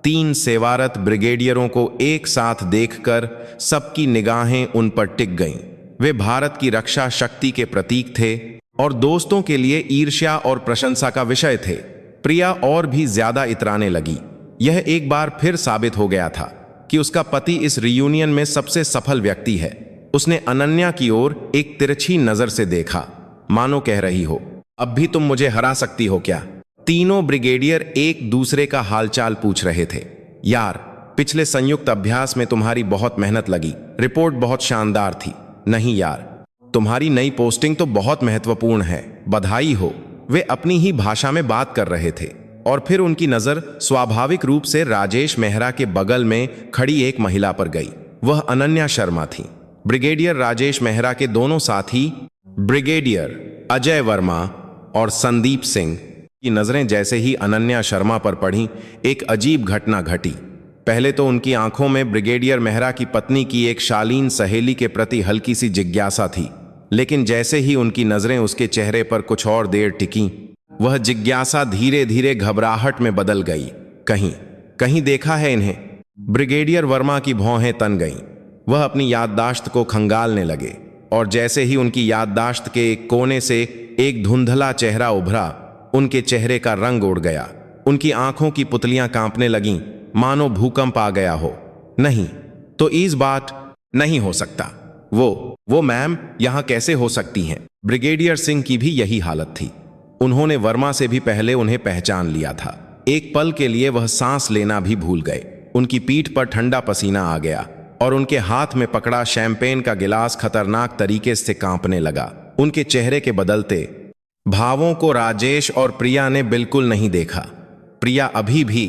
3 सेवारत ब्रिगेडियरों को एक साथ देखकर सबकी निगाहें उन पर टिक गईं। वे भारत की रक्षा शक्ति के प्रतीक थे और दोस्तों के लिए ईर्ष्या और प्रशंसा का विषय थे। प्रिया और भी ज्यादा इतराने लगी। यह एक बार फिर साबित हो गया था कि उसका पति इस रियूनियन में सबसे सफल व्यक्ति है। उसने अनन्या की ओर एक तिरछी नजर से देखा, मानो कह रही हो, अब भी तुम मुझे हरा सकती हो क्या? तीनों ब्रिगेडियर एक दूसरे का हालचाल पूछ रहे थे। यार, पिछले संयुक्त अभ्यास में तुम्हारी बहुत मेहनत लगी। रिपोर्ट बहुत शानदार थी। नहीं यार, तुम्हारी नई पोस्टिंग तो बहुत महत्वपूर्ण है। बधाई हो। वे अपनी ही भाषा में बात कर रहे थे और फिर उनकी नजर स्वाभाविक रूप से राजेश मेहरा के बगल में खड़ी एक महिला पर गई। वह अनन्या शर्मा थी। ब्रिगेडियर राजेश मेहरा के दोनों साथी ब्रिगेडियर अजय वर्मा और संदीप सिंह की नजरें जैसे ही अनन्या शर्मा पर पड़ी, एक अजीब घटना घटी। पहले तो उनकी आंखों में ब्रिगेडियर मेहरा की पत्नी की एक शालीन सहेली के प्रति हल्की सी जिज्ञासा थी, लेकिन जैसे ही उनकी नजरें उसके चेहरे पर कुछ और देर टिकीं, वह जिज्ञासा धीरे धीरे घबराहट में बदल गई। कहीं कहीं देखा है इन्हें? ब्रिगेडियर वर्मा की भौहें तन गईं। वह अपनी याददाश्त को खंगालने लगे और जैसे ही उनकी याददाश्त के एक कोने से एक धुंधला चेहरा उभरा, उनके चेहरे का रंग उड़ गया। उनकी आंखों की पुतलियां कांपने लगीं, मानो भूकंप आ गया हो। नहीं, तो इस बात नहीं हो सकता। वो मैम यहां कैसे हो सकती हैं? ब्रिगेडियर सिंह की भी यही हालत थी। उन्होंने वर्मा से भी पहले उन्हें पहचान लिया था। एक पल के लिए वह सांस लेना भी भूल गए। उनकी पीठ पर ठंडा पसीना आ गया और उनके हाथ में पकड़ा शैंपेन का गिलास खतरनाक तरीके से कांपने लगा। उनके चेहरे के बदलते भावों को राजेश और प्रिया ने बिल्कुल नहीं देखा। प्रिया अभी भी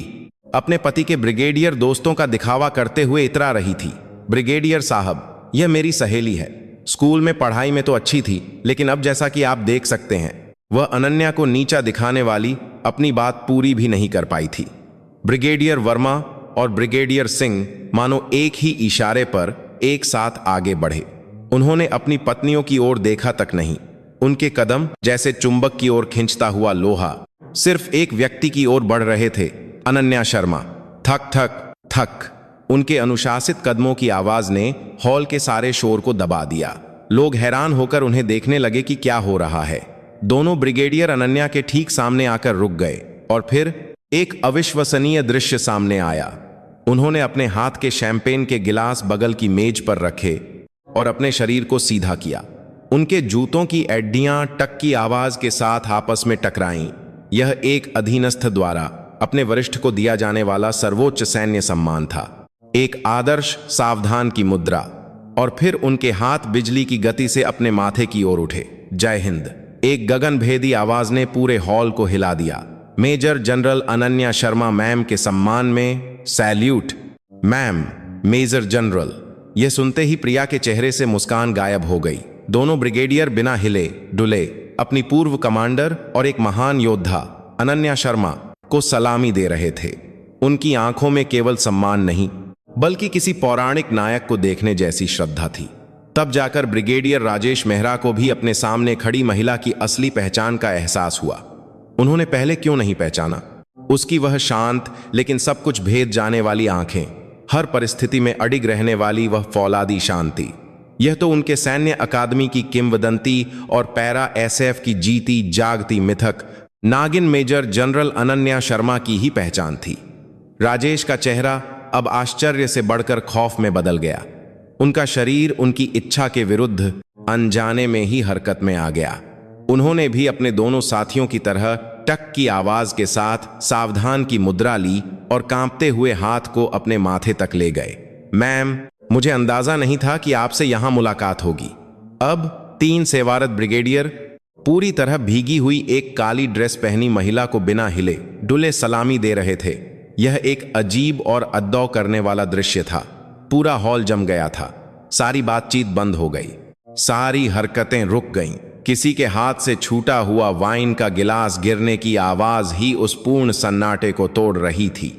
अपने पति के ब्रिगेडियर दोस्तों का दिखावा करते हुए इतरा रही थी। ब्रिगेडियर साहब, यह मेरी सहेली है। स्कूल में पढ़ाई में तो अच्छी थी, लेकिन अब जैसा कि आप देख सकते हैं, वह अनन्या को नीचा दिखाने वाली अपनी बात पूरी भी नहीं कर पाई थी। ब्रिगेडियर वर्मा और ब्रिगेडियर सिंह मानो एक ही इशारे पर एक साथ आगे बढ़े। उन्होंने अपनी पत्नियों की ओर देखा तक नहीं। उनके कदम जैसे चुंबक की ओर खींचता हुआ लोहा सिर्फ एक व्यक्ति की ओर बढ़ रहे थे, अनन्या शर्मा। थक थक थक। उनके अनुशासित कदमों की आवाज ने हॉल के सारे शोर को दबा दिया। लोग हैरान होकर उन्हें देखने लगे कि क्या हो रहा है। दोनों ब्रिगेडियर अनन्या के ठीक सामने आकर रुक गए और फिर एक अविश्वसनीय दृश्य सामने आया। उन्होंने अपने हाथ के शैंपेन के गिलास बगल की मेज पर रखे और अपने शरीर को सीधा किया। उनके जूतों की एड्डियां टक की आवाज के साथ आपस में टकराईं। यह एक अधीनस्थ द्वारा अपने वरिष्ठ को दिया जाने वाला सर्वोच्च सैन्य सम्मान था। एक आदर्श सावधान की मुद्रा। और फिर उनके हाथ बिजली की गति से अपने माथे की ओर उठे। जय हिंद। एक गगनभेदी आवाज ने पूरे हॉल को हिला दिया। Major general Ananya Sharma ma'am के सम्मान में सैल्यूट। Ma'am, major general. यह सुनते ही प्रिया के चेहरे से मुस्कान गायब हो गई। दोनों ब्रिगेडियर बिना हिले डुले अपनी पूर्व कमांडर और एक महान योद्धा अनन्या शर्मा को सलामी दे रहे थे। उनकी आंखों में केवल सम्मान नहीं, बल्कि किसी पौराणिक नायक को देखने जैसी श्रद्धा थी। तब जाकर ब्रिगेडियर राजेश मेहरा को भी अपने सामने खड़ी महिला की असली पहचान का एहसास हुआ। उन्होंने पहले क्यों नहीं पहचाना? उसकी वह शांत लेकिन सब कुछ भेद जाने वाली आंखें, हर परिस्थिति में अडिग रहने वाली वह फौलादी शांति। यह तो उनके सैन्य अकादमी की किंवदंती और पैरा एसएफ की जीती जागती मिथक नागिन मेजर जनरल अनन्या शर्मा की ही पहचान थी। राजेश का चेहरा अब आश्चर्य से बढ़कर खौफ में बदल गया। उनका शरीर उनकी इच्छा के विरुद्ध अनजाने में ही हरकत में आ गया। उन्होंने भी अपने दोनों साथियों की तरह टक की आवाज के साथ सावधान की मुद्रा ली और कांपते हुए हाथ को अपने माथे तक ले गए। मैम, मुझे अंदाजा नहीं था कि आपसे यहां मुलाकात होगी। अब 3 सेवारत ब्रिगेडियर पूरी तरह भीगी हुई एक काली ड्रेस पहनी महिला को बिना हिले डुले सलामी दे रहे थे। यह एक अजीब और अद्दौ करने वाला दृश्य था। पूरा हॉल जम गया था। सारी बातचीत बंद हो गई, सारी हरकतें रुक गईं। किसी के हाथ से छूटा हुआ वाइन का गिलास गिरने की आवाज ही उस पूर्ण सन्नाटे को तोड़ रही थी।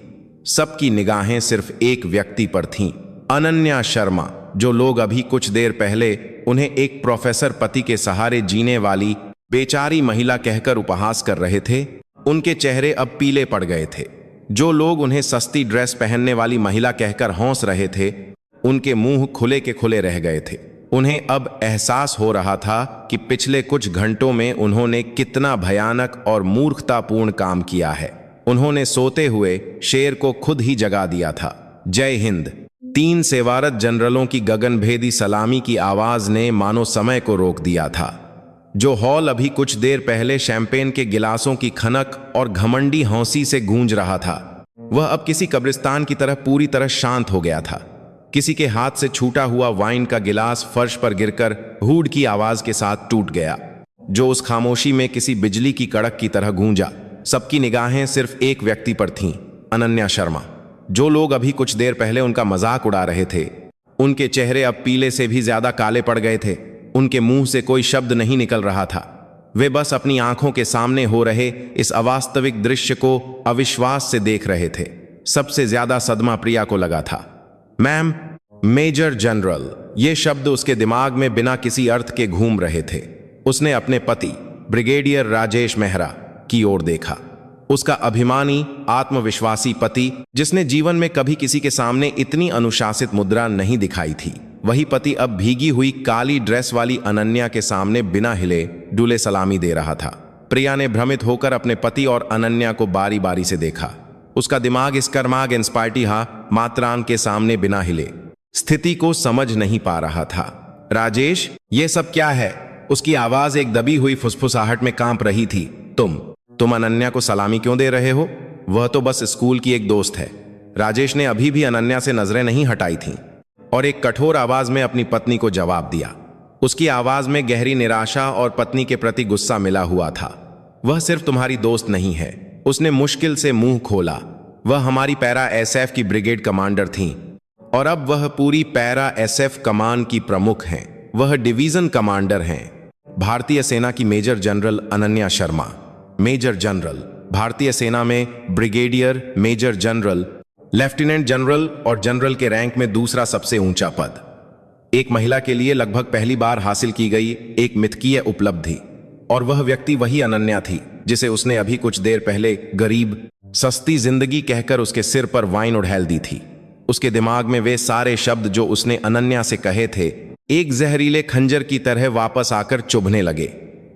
सबकी निगाहें सिर्फ एक व्यक्ति पर थीं, अनन्या शर्मा, जो लोग अभी कुछ देर पहले उन्हें एक प्रोफेसर पति के सहारे जीने वाली बेचारी महिला कहकर उपहास कर रहे थे। उनके चेहरे अब पीले पड़ गए थे। जो लोग उन्हें सस्ती ड्रेस पहनने वाली महिला कहकर हंस रहे थे, उनके मुंह खुले के खुले रह गए थे। उन्हें अब एहसास हो रहा था कि पिछले कुछ घंटों में उन्होंने कितना भयानक और मूर्खतापूर्ण काम किया है। उन्होंने सोते हुए शेर को खुद ही जगा दिया था। जय हिंद। 3 सेवारत जनरलों की गगनभेदी सलामी की आवाज ने मानो समय को रोक दिया था। जो हॉल अभी कुछ देर पहले शैंपेन के गिलासों की खनक और घमंडी हौंसी से गूंज रहा था, वह अब किसी कब्रिस्तान की तरह पूरी तरह शांत हो गया था। किसी के हाथ से छूटा हुआ वाइन का गिलास फर्श पर गिरकर हुड की आवाज के साथ टूट गया, जो उस खामोशी में किसी बिजली की कड़क की तरह गूंजा। सबकी निगाहें सिर्फ एक व्यक्ति पर थीं, अनन्या शर्मा। जो लोग अभी कुछ देर पहले उनका मजाक उड़ा रहे थे, उनके चेहरे अब पीले से भी ज्यादा काले पड़ गए थे। उनके मुंह से कोई शब्द नहीं निकल रहा था। वे बस अपनी आंखों के सामने हो रहे इस अवास्तविक दृश्य को अविश्वास से देख रहे थे। सबसे ज्यादा सदमा प्रिया को लगा था। मैम, मेजर जनरल, ये शब्द उसके दिमाग में बिना किसी अर्थ के घूम रहे थे। उसने अपने पति ब्रिगेडियर राजेश मेहरा की ओर देखा। उसका अभिमानी, आत्मविश्वासी पति, जिसने जीवन में कभी किसी के सामने इतनी अनुशासित मुद्रा नहीं दिखाई थी, वही पति अब भीगी हुई काली ड्रेस वाली अनन्या के सामने बिना हिले डुले सलामी दे रहा था। प्रिया ने भ्रमित होकर अपने पति और अनन्या को बारी बारी से देखा। उसका दिमाग इस कर्माग इंस्पार्टिहा मात्रान के सामने बिना हिले स्थिति को समझ नहीं पा रहा था। राजेश, ये सब क्या है? उसकी आवाज एक दबी हुई फुसफुसाहट में कांप रही थी। तुम अनन्या को सलामी क्यों दे रहे हो? वह तो बस स्कूल की एक दोस्त है। राजेश ने अभी भी अनन्या से नजरें नहीं हटाई थीं और एक कठोर आवाज में अपनी पत्नी को जवाब दिया। उसकी आवाज में गहरी निराशा और पत्नी के प्रति गुस्सा मिला हुआ था। वह सिर्फ तुम्हारी दोस्त नहीं है। उसने मुश्किल से मुंह खोला। वह हमारी पैरा एसएफ की ब्रिगेड कमांडर थीं और अब वह पूरी पैरा एसएफ कमान की प्रमुख हैं। वह डिवीजन कमांडर हैं। भारतीय सेना की major general Ananya Sharma. Major general, भारतीय सेना में brigadier, major general, lieutenant general और जनरल के रैंक में दूसरा सबसे ऊंचा पद। एक महिला के लिए लगभग पहली बार हासिल की गई एक मिथकीय उपलब्धि। और वह व्यक्ति वही अनन्या थी जिसे उसने अभी कुछ देर पहले गरीब, सस्ती जिंदगी कहकर उसके सिर पर वाइन उड़ेल दी थी। उसके दिमाग में वे सारे शब्द जो उसने अनन्या से कहे थे, एक जहरीले खंजर की तरह वापस आकर चुभने लगे।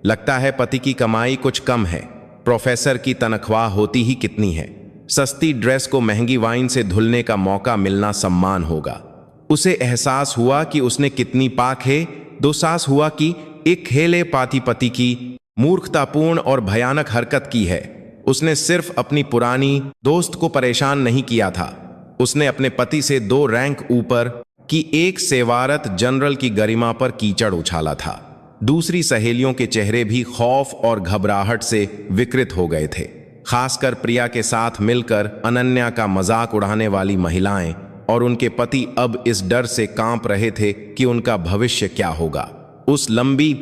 लगता है पति की कमाई कुछ कम है, प्रोफेसर की तनख्वाह होती ही कितनी है। सस्ती ड्रेस को महंगी वाइन से धुलने का मौका मिलना सम्मान होगा। उसे एहसास हुआ कि उसने कितनी पाक है। दुसास हुआ कि एक खेले पाती पति की मूर्खतापूर्ण और भयानक हरकत की है। उसने सिर्फ अपनी पुरानी दोस्त को परेशान नहीं किया था, उसने अपने पति से 2 रैंक ऊपर की एक सेवारत जनरल की गरिमा पर कीचड़ उछाला था। दूसरी सहेलियों के चेहरे भी खौफ और घबराहट से विकृत हो गए थे। खासकर प्रिया के साथ मिलकर अनन्या का मजाक उड़ाने वाली महिलाएं और उनके पति अब इस डर से कांप रहे थे कि उनका भविष्य क्या होगा। उस लंबी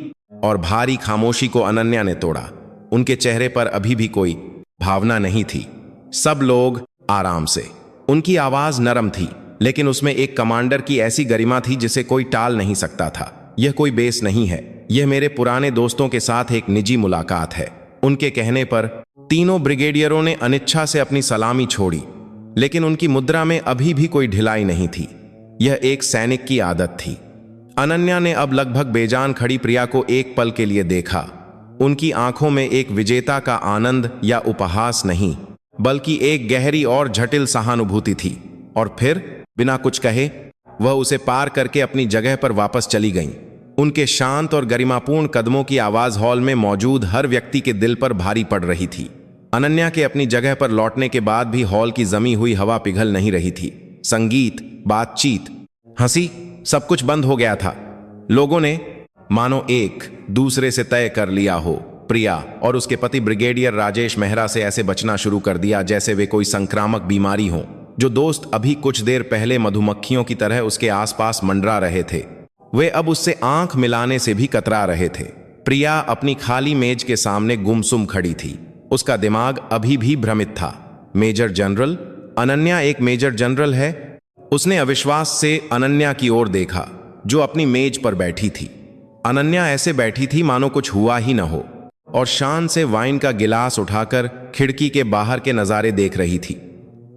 और भारी खामोशी को अनन्या ने तोड़ा। उनके चेहरे पर अभी भी कोई भावना नहीं थी। सब लोग आराम से। उनकी आवाज नरम थी, लेकिन उसमें एक कमांडर की ऐसी गरिमा थी जिसे कोई टाल नहीं सकता था। यह कोई बेस नहीं है, यह मेरे पुराने दोस्तों के साथ एक निजी मुलाकात है। उनके कहने पर तीनों ब्रिगेडियरों ने अनिच्छा से अपनी सलामी छोड़ी, लेकिन उनकी मुद्रा में अभी भी कोई ढिलाई नहीं थी। यह एक सैनिक की आदत थी। अनन्या ने अब लगभग बेजान खड़ी प्रिया को एक पल के लिए देखा। उनकी आंखों में एक विजेता का आनंद या उपहास नहीं, बल्कि एक गहरी और जटिल सहानुभूति थी। और फिर बिना कुछ कहे वह उसे पार करके अपनी जगह पर वापस चली गईं। उनके शांत और गरिमापूर्ण कदमों की आवाज हॉल में मौजूद हर व्यक्ति के दिल पर भारी पड़ रही थी। अनन्या के अपनी जगह पर लौटने के बाद भी हॉल की जमी हुई हवा पिघल नहीं रही थी। संगीत, बातचीत, हंसी, सब कुछ बंद हो गया था। लोगों ने मानो एक दूसरे से तय कर लिया हो, प्रिया और उसके पति ब्रिगेडियर राजेश मेहरा से ऐसे बचना शुरू कर दिया जैसे वे कोई संक्रामक बीमारी हो। जो दोस्त अभी कुछ देर पहले मधुमक्खियों की तरह उसके आसपास मंडरा रहे थे, वे अब उससे आंख मिलाने से भी कतरा रहे थे। प्रिया अपनी खाली मेज के सामने गुमसुम खड़ी थी। उसका दिमाग अभी भी भ्रमित था। मेजर जनरल, अनन्या एक मेजर जनरल है। उसने अविश्वास से अनन्या की ओर देखा जो अपनी मेज पर बैठी थी। अनन्या ऐसे बैठी थी मानो कुछ हुआ ही न हो, और शान से वाइन का गिलास उठाकर खिड़की के बाहर के नजारे देख रही थी।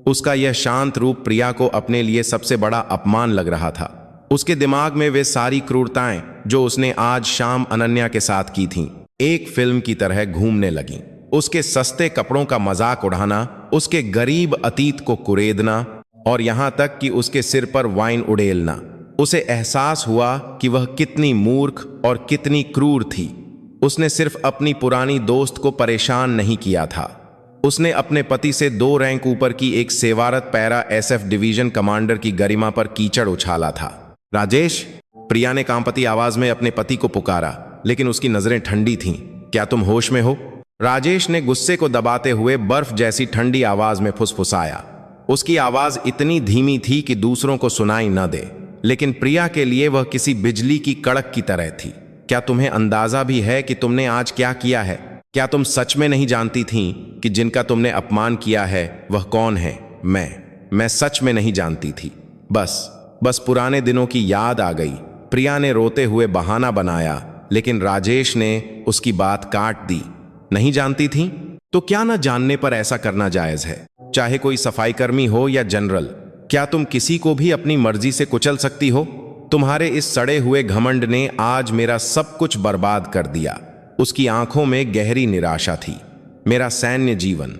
उसका यह शांत रूप प्रिया को अपने लिए सबसे बड़ा अपमान लग रहा था। उसके दिमाग में वे सारी क्रूरताएं जो उसने आज शाम अनन्या के साथ की थीं, एक फिल्म की तरह घूमने लगीं। उसके सस्ते कपड़ों का मजाक उड़ाना, उसके गरीब अतीत को कुरेदना, और यहां तक कि उसके सिर पर वाइन उड़ेलना। उसे एहसास हुआ कि वह कितनी मूर्ख और कितनी क्रूर थी। उसने सिर्फ अपनी पुरानी दोस्त को परेशान नहीं किया था, उसने अपने पति से 2 रैंक ऊपर की एक सेवारत पैरा SF डिवीजन कमांडर की गरिमा पर कीचड़ उछाला था। राजेश, प्रिया ने कांपती आवाज में अपने पति को पुकारा, लेकिन उसकी नजरें ठंडी थीं। क्या तुम होश में हो? राजेश ने गुस्से को दबाते हुए बर्फ जैसी ठंडी आवाज में फुसफुसाया। उसकी आवाज इतनी धीमी थी कि दूसरों को सुनाई न दे, लेकिन प्रिया के लिए वह किसी बिजली की कड़क की तरह थी। क्या तुम्हें अंदाजा भी है कि तुमने आज क्या किया है? क्या तुम सच में नहीं जानती थीं कि जिनका तुमने अपमान किया है वह कौन है? मैं सच में नहीं जानती थी। बस पुराने दिनों की याद आ गई। प्रिया ने रोते हुए बहाना बनाया, लेकिन राजेश ने उसकी बात काट दी। नहीं जानती थी? तो क्या न जानने पर ऐसा करना जायज है? चाहे कोई सफाई कर्मी हो या जनरल, क्या तुम किसी को भी अपनी मर्जी से कुचल सकती हो? तुम्हारे इस सड़े हुए घमंड ने आज मेरा सब कुछ बर्बाद कर दिया। उसकी आंखों में गहरी निराशा थी। मेरा सैन्य जीवन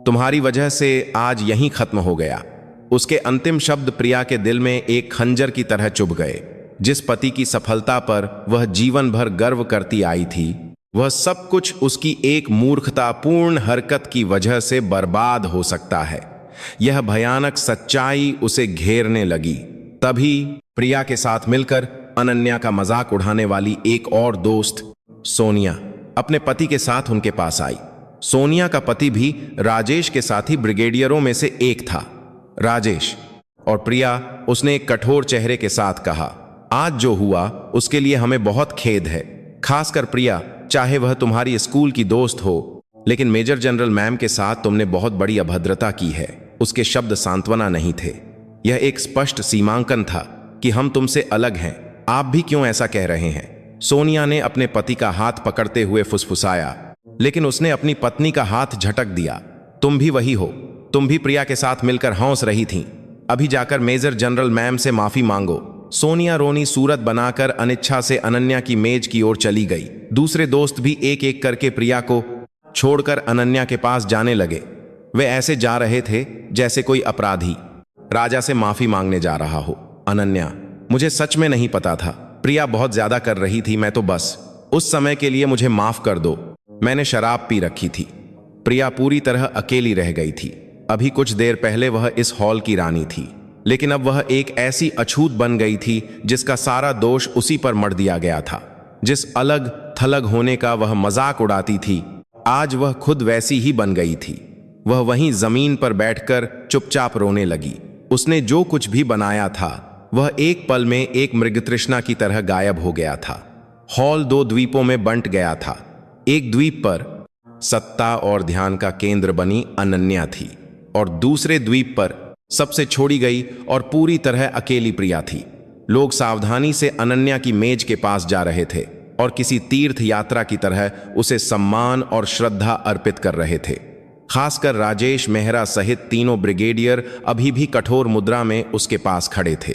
तुम्हारी वजह से आज यहीं खत्म हो गया। उसके अंतिम शब्द प्रिया के दिल में एक खंजर की तरह चुभ गए। जिस पति की सफलता पर वह जीवन भर गर्व करती आई थी, वह सब कुछ उसकी एक मूर्खतापूर्ण हरकत की वजह से बर्बाद हो सकता है। यह भयानक सच्चाई उसे घेरने लगी। तभी प्रिया के साथ मिलकर अनन्या का मजाक उड़ाने वाली एक और दोस्त सोनिया अपने पति के साथ उनके पास आई। सोनिया का पति भी राजेश के साथी ब्रिगेडियरों में से एक था। राजेश और प्रिया, उसने एक कठोर चेहरे के साथ कहा, आज जो हुआ उसके लिए हमें बहुत खेद है। खासकर प्रिया, चाहे वह तुम्हारी स्कूल की दोस्त हो, लेकिन मेजर जनरल मैम के साथ तुमने बहुत बड़ी अभद्रता की है। उसके शब्द सांत्वना नहीं थे, यह एक स्पष्ट सीमांकन था कि हम तुमसे अलग हैं। आप भी क्यों ऐसा कह रहे हैं? सोनिया ने अपने पति का हाथ पकड़ते हुए फुसफुसाया, लेकिन उसने अपनी पत्नी का हाथ झटक दिया। तुम भी वही हो, तुम भी प्रिया के साथ मिलकर हंस रही थीं। अभी जाकर मेजर जनरल मैम से माफी मांगो। सोनिया रोनी सूरत बनाकर अनिच्छा से अनन्या की मेज की ओर चली गई। दूसरे दोस्त भी एक एक करके प्रिया को छोड़कर अनन्या के पास जाने लगे। वे ऐसे जा रहे थे जैसे कोई अपराधी राजा से माफी मांगने जा रहा हो। अनन्या, मुझे सच में नहीं पता था। प्रिया बहुत ज्यादा कर रही थी, मैं तो बस उस समय के लिए मुझे माफ कर दो। मैंने शराब पी रखी थी। प्रिया पूरी तरह अकेली रह गई थी। अभी कुछ देर पहले वह इस हॉल की रानी थी, लेकिन अब वह एक ऐसी अछूत बन गई थी जिसका सारा दोष उसी पर मढ़ दिया गया था। जिस अलग थलग होने का वह मजाक उड़ाती थी, आज वह खुद वैसी ही बन गई थी। वह वहीं जमीन पर बैठकर चुपचाप रोने लगी। उसने जो कुछ भी बनाया था वह एक पल में एक मृगतृष्णा की तरह गायब हो गया था। हॉल 2 द्वीपों में बंट गया था। एक द्वीप पर सत्ता और ध्यान का केंद्र बनी अनन्या थी, और दूसरे द्वीप पर सबसे छोड़ी गई और पूरी तरह अकेली प्रिया थी। लोग सावधानी से अनन्या की मेज के पास जा रहे थे और किसी तीर्थ यात्रा की तरह उसे सम्मान और श्रद्धा अर्पित कर रहे थे। खासकर राजेश मेहरा सहित तीनों ब्रिगेडियर अभी भी कठोर मुद्रा में उसके पास खड़े थे।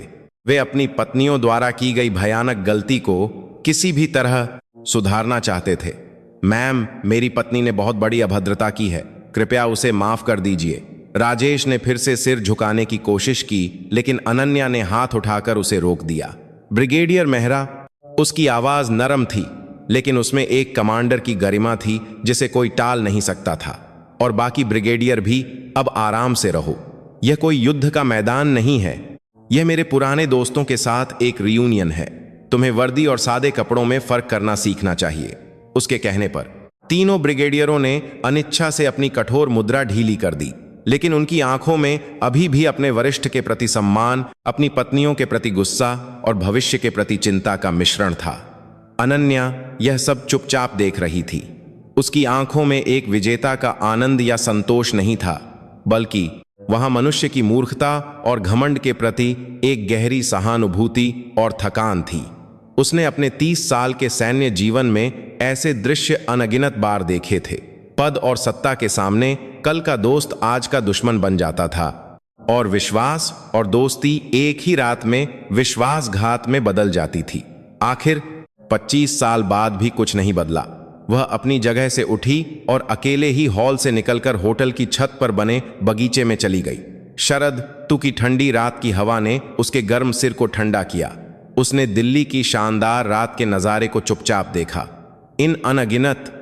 वे अपनी पत्नियों द्वारा की गई भयानक गलती को किसी भी तरह सुधारना चाहते थे। मैम, मेरी पत्नी ने बहुत बड़ी अभद्रता की है, कृपया उसे माफ कर दीजिए। राजेश ने फिर से सिर झुकाने की कोशिश की, लेकिन अनन्या ने हाथ उठाकर उसे रोक दिया। ब्रिगेडियर मेहरा, उसकी आवाज नरम थी, लेकिन उसमें एक कमांडर की गरिमा थी जिसे कोई टाल नहीं सकता था। और बाकी ब्रिगेडियर भी, अब आराम से रहो। यह कोई युद्ध का मैदान नहीं है, यह मेरे पुराने दोस्तों के साथ एक रियूनियन है। तुम्हें वर्दी और सादे कपड़ों में फर्क करना सीखना चाहिए। उसके कहने पर तीनों ब्रिगेडियरों ने अनिच्छा से अपनी कठोर मुद्रा ढीली कर दी, लेकिन उनकी आंखों में अभी भी अपने वरिष्ठ के प्रति सम्मान, अपनी पत्नियों के प्रति गुस्सा और भविष्य के प्रति चिंता का मिश्रण था। अनन्या यह सब चुपचाप देख रही थी। उसकी आंखों में एक विजेता का आनंद या संतोष नहीं था, बल्कि वहां मनुष्य की मूर्खता और घमंड के प्रति एक गहरी सहानुभूति और थकान थी। उसने अपने 30 साल के सैन्य जीवन में ऐसे दृश्य अनगिनत बार देखे थे। पद और सत्ता के सामने कल का दोस्त आज का दुश्मन बन जाता था, और विश्वास और दोस्ती एक ही रात में विश्वासघात में बदल जाती थी। आखिर 25 साल बाद भी कुछ नहीं बदला। वह अपनी जगह से उठी और अकेले ही हॉल से निकलकर होटल की छत पर बने बगीचे में चली गई। शरद ऋतु की ठंडी रात की हवा ने उसके गर्म सिर को ठंडा किया। उसने दिल्ली की शानदार रात के नज़ारे को चुपचाप देखा। इन अनगिनत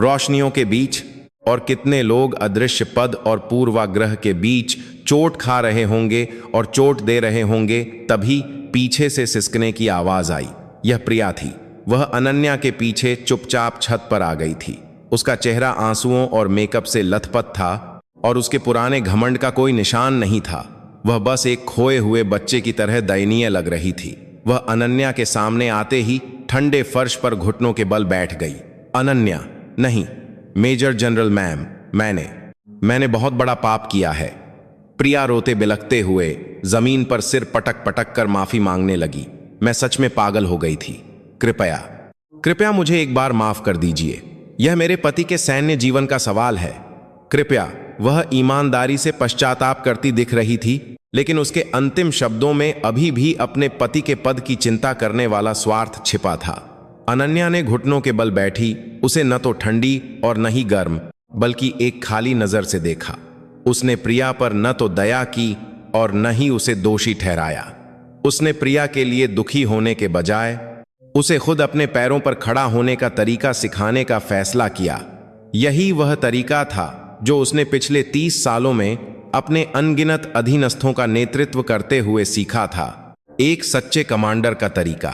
रोशनियों के बीच और कितने लोग अदृश्य पद और पूर्वाग्रह के बीच चोट खा रहे होंगे और चोट दे रहे होंगे। तभी पीछे से सिसकने की आवाज आई। यह प्रिया थी। वह अनन्या के पीछे चुपचाप छत पर आ गई थी। उसका चेहरा आंसुओं और मेकअप से लथपथ था और उसके पुराने घमंड का कोई निशान नहीं था। वह बस एक खोए हुए बच्चे की तरह दयनीय लग रही थी। वह अनन्या के सामने आते ही ठंडे फर्श पर घुटनों के बल बैठ गई। अनन्या, नहीं, मेजर जनरल मैम, मैंने बहुत बड़ा पाप किया है। प्रिया रोते बिलखते हुए जमीन पर सिर पटक पटक कर माफी मांगने लगी। मैं सच में पागल हो गई थी। कृपया मुझे एक बार माफ कर दीजिए। यह मेरे पति के सैन्य जीवन का सवाल है। कृपया। वह ईमानदारी से पश्चाताप करती दिख रही थी, लेकिन उसके अंतिम शब्दों में अभी भी अपने पति के पद की चिंता करने वाला स्वार्थ छिपा था। अनन्या ने घुटनों के बल बैठी उसे न तो ठंडी और न ही गर्म, बल्कि एक खाली नजर से देखा। उसने प्रिया पर न तो दया की और न ही उसे दोषी ठहराया। उसने प्रिया के लिए दुखी होने के बजाय उसे खुद अपने पैरों पर खड़ा होने का तरीका सिखाने का फैसला किया। यही वह तरीका था जो उसने पिछले 30 सालों में अपने अनगिनत अधीनस्थों का नेतृत्व करते हुए सीखा था। एक सच्चे कमांडर का तरीका।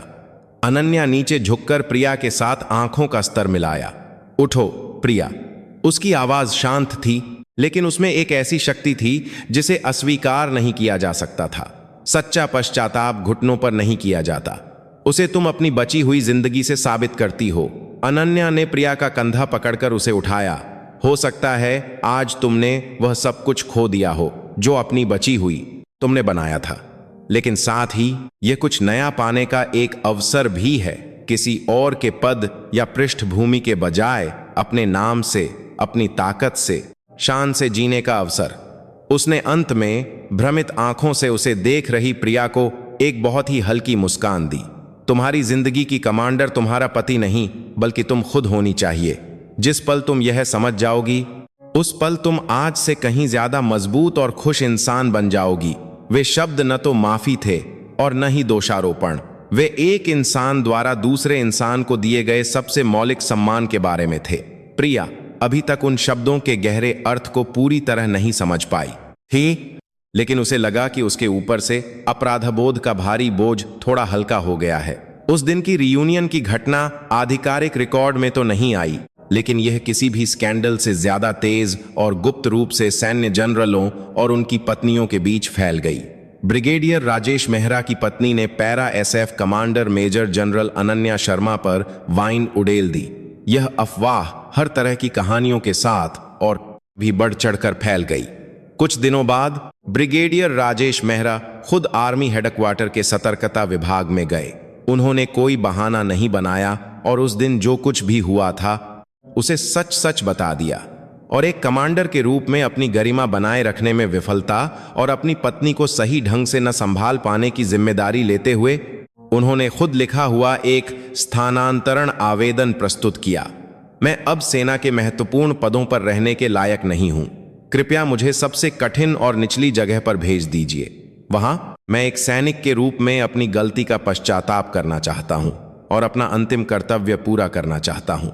अनन्या नीचे झुककर प्रिया के साथ आंखों का स्तर मिलाया। उठो प्रिया। उसकी आवाज शांत थी, लेकिन उसमें एक ऐसी शक्ति थी जिसे अस्वीकार नहीं किया जा सकता था। सच्चा पश्चाताप घुटनों पर नहीं किया जाता, उसे तुम अपनी बची हुई जिंदगी से साबित करती हो। अनन्या ने प्रिया का कंधा पकड़कर उसे उठाया। हो सकता है आज तुमने वह सब कुछ खो दिया हो जो अपनी बची हुई तुमने बनाया था, लेकिन साथ ही यह कुछ नया पाने का एक अवसर भी है। किसी और के पद या पृष्ठभूमि के बजाय अपने नाम से, अपनी ताकत से, शान से जीने का अवसर। उसने अंत में भ्रमित आंखों से उसे देख रही प्रिया को एक बहुत ही हल्की मुस्कान दी। तुम्हारी जिंदगी की कमांडर तुम्हारा पति नहीं, बल्कि तुम खुद होनी चाहिए। जिस पल तुम यह समझ जाओगी, उस पल तुम आज से कहीं ज्यादा मजबूत और खुश इंसान बन जाओगी। वे शब्द न तो माफी थे और न ही दोषारोपण। वे एक इंसान द्वारा दूसरे इंसान को दिए गए सबसे मौलिक सम्मान के बारे में थे। प्रिया अभी तक उन शब्दों के गहरे अर्थ को पूरी तरह नहीं समझ पाई थी, लेकिन उसे लगा कि उसके ऊपर से अपराधबोध का भारी बोझ थोड़ा हल्का हो गया है। उस दिन की रियूनियन की घटना आधिकारिक रिकॉर्ड में तो नहीं आई, लेकिन यह किसी भी स्कैंडल से ज्यादा तेज और गुप्त रूप से सैन्य जनरलों और उनकी पत्नियों के बीच फैल गई। ब्रिगेडियर राजेश मेहरा की पत्नी ने para SF commander major general Ananya Sharma पर वाइन उड़ेल दी। यह अफवाह हर तरह की कहानियों के साथ और भी बढ़ चढ़कर फैल गई। कुछ दिनों बाद ब्रिगेडियर राजेश मेहरा खुद आर्मी हेडक्वार्टर के सतर्कता विभाग में गए। उन्होंने कोई बहाना नहीं बनाया और उस दिन जो कुछ भी हुआ था उसे सच सच बता दिया। और एक कमांडर के रूप में अपनी गरिमा बनाए रखने में विफलता और अपनी पत्नी को सही ढंग से न संभाल पाने की जिम्मेदारी लेते हुए उन्होंने खुद लिखा हुआ एक स्थानांतरण आवेदन प्रस्तुत किया। मैं अब सेना के महत्वपूर्ण पदों पर रहने के लायक नहीं हूं। कृपया मुझे सबसे कठिन और निचली जगह पर भेज दीजिए। वहां मैं एक सैनिक के रूप में अपनी गलती का पश्चाताप करना चाहता हूं और अपना अंतिम कर्तव्य पूरा करना चाहता हूं।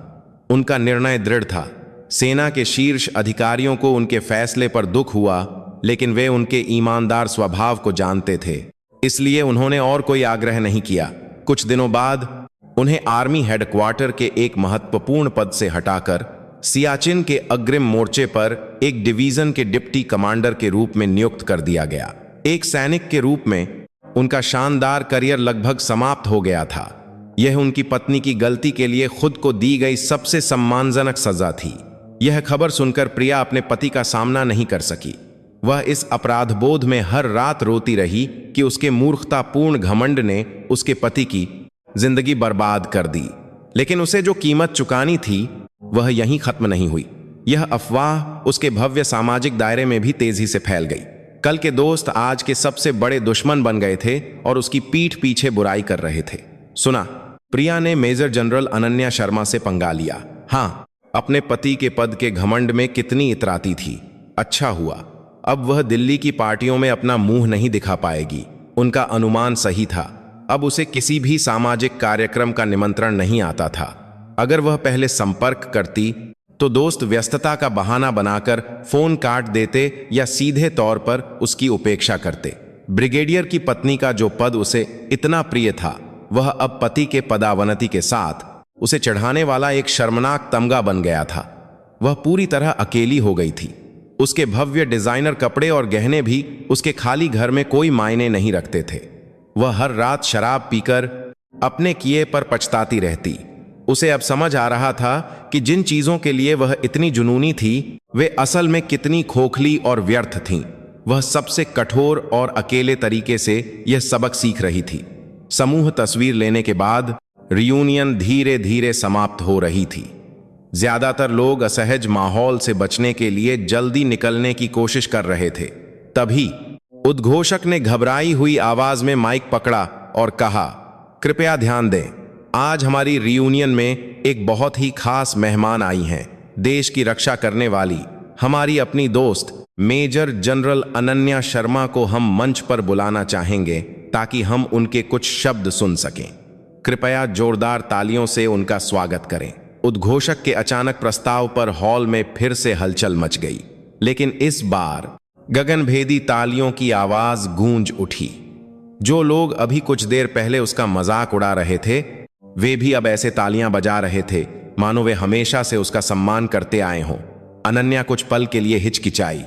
उनका निर्णय दृढ़ था। सेना के शीर्ष अधिकारियों को उनके फैसले पर दुख हुआ, लेकिन वे उनके ईमानदार स्वभाव को जानते थे, इसलिए उन्होंने और कोई आग्रह नहीं किया। कुछ दिनों बाद उन्हें आर्मी हेडक्वार्टर के एक महत्वपूर्ण पद से हटाकर सियाचिन के अग्रिम मोर्चे पर एक डिवीजन के डिप्टी कमांडर के रूप में नियुक्त कर दिया गया। एक सैनिक के रूप में उनका शानदार करियर लगभग समाप्त हो गया था। यह उनकी पत्नी की गलती के लिए खुद को दी गई सबसे सम्मानजनक सजा थी। यह खबर सुनकर प्रिया अपने पति का सामना नहीं कर सकी। वह इस अपराधबोध में हर रात रोती रही कि उसके मूर्खतापूर्ण घमंड ने उसके पति की जिंदगी बर्बाद कर दी। लेकिन उसे जो कीमत चुकानी थी वह यहीं खत्म नहीं हुई। यह अफवाह उसके भव्य सामाजिक दायरे में भी तेजी से फैल गई। कल के दोस्त आज के सबसे बड़े दुश्मन बन गए थे और उसकी पीठ पीछे बुराई कर रहे थे। सुना, प्रिया ने मेजर जनरल अनन्या शर्मा से पंगा लिया। हाँ, अपने पति के पद के घमंड में कितनी इतराती थी। अच्छा हुआ, अब वह दिल्ली की पार्टियों में अपना मुंह नहीं दिखा पाएगी। उनका अनुमान सही था। अब उसे किसी भी सामाजिक कार्यक्रम का निमंत्रण नहीं आता था। अगर वह पहले संपर्क करती तो दोस्त व्यस्तता का बहाना बनाकर फोन काट देते या सीधे तौर पर उसकी उपेक्षा करते। ब्रिगेडियर की पत्नी का जो पद उसे इतना प्रिय था, वह अब पति के पदावनति के साथ उसे चढ़ाने वाला एक शर्मनाक तमगा बन गया था। वह पूरी तरह अकेली हो गई थी। उसके भव्य डिजाइनर कपड़े और गहने भी उसके खाली घर में कोई मायने नहीं रखते थे। वह हर रात शराब पीकर अपने किए पर पछताती रहती। उसे अब समझ आ रहा था कि जिन चीजों के लिए वह इतनी जुनूनी थी वे असल में कितनी खोखली और व्यर्थ थीं। वह सबसे कठोर और अकेले तरीके से यह सबक सीख रही थी। समूह तस्वीर लेने के बाद रियूनियन धीरे धीरे समाप्त हो रही थी। ज्यादातर लोग असहज माहौल से बचने के लिए जल्दी निकलने की कोशिश कर रहे थे। तभी उद्घोषक ने घबराई हुई आवाज में माइक पकड़ा और कहा, कृपया ध्यान दें, आज हमारी रियूनियन में एक बहुत ही खास मेहमान आई हैं। देश की रक्षा करने वाली हमारी अपनी दोस्त मेजर जनरल अनन्या शर्मा को हम मंच पर बुलाना चाहेंगे ताकि हम उनके कुछ शब्द सुन सकें। कृपया जोरदार तालियों से उनका स्वागत करें। उद्घोषक के अचानक प्रस्ताव पर हॉल में फिर से हलचल मच गई, लेकिन इस बार गगनभेदी तालियों की आवाज गूंज उठी। जो लोग अभी कुछ देर पहले उसका मजाक उड़ा रहे थे, वे भी अब ऐसे तालियां बजा रहे थे मानो वे हमेशा से उसका सम्मान करते आए हों। अनन्या कुछ पल के लिए हिचकिचाई।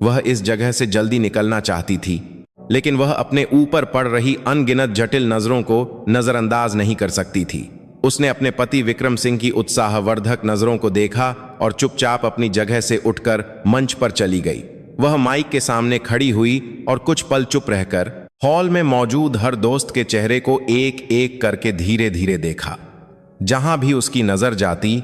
वह इस जगह से जल्दी निकलना चाहती थी, लेकिन वह अपने ऊपर पड़ रही अनगिनत जटिल नजरों को नजरअंदाज नहीं कर सकती थी। उसने अपने पति विक्रम सिंह की उत्साहवर्धक नजरों को देखा और चुपचाप अपनी जगह से उठकर मंच पर चली गई। वह माइक के सामने खड़ी हुई और कुछ पल चुप रहकर हॉल में मौजूद हर दोस्त के चेहरे को एक एक करके धीरे धीरे देखा। जहां भी उसकी नजर जाती,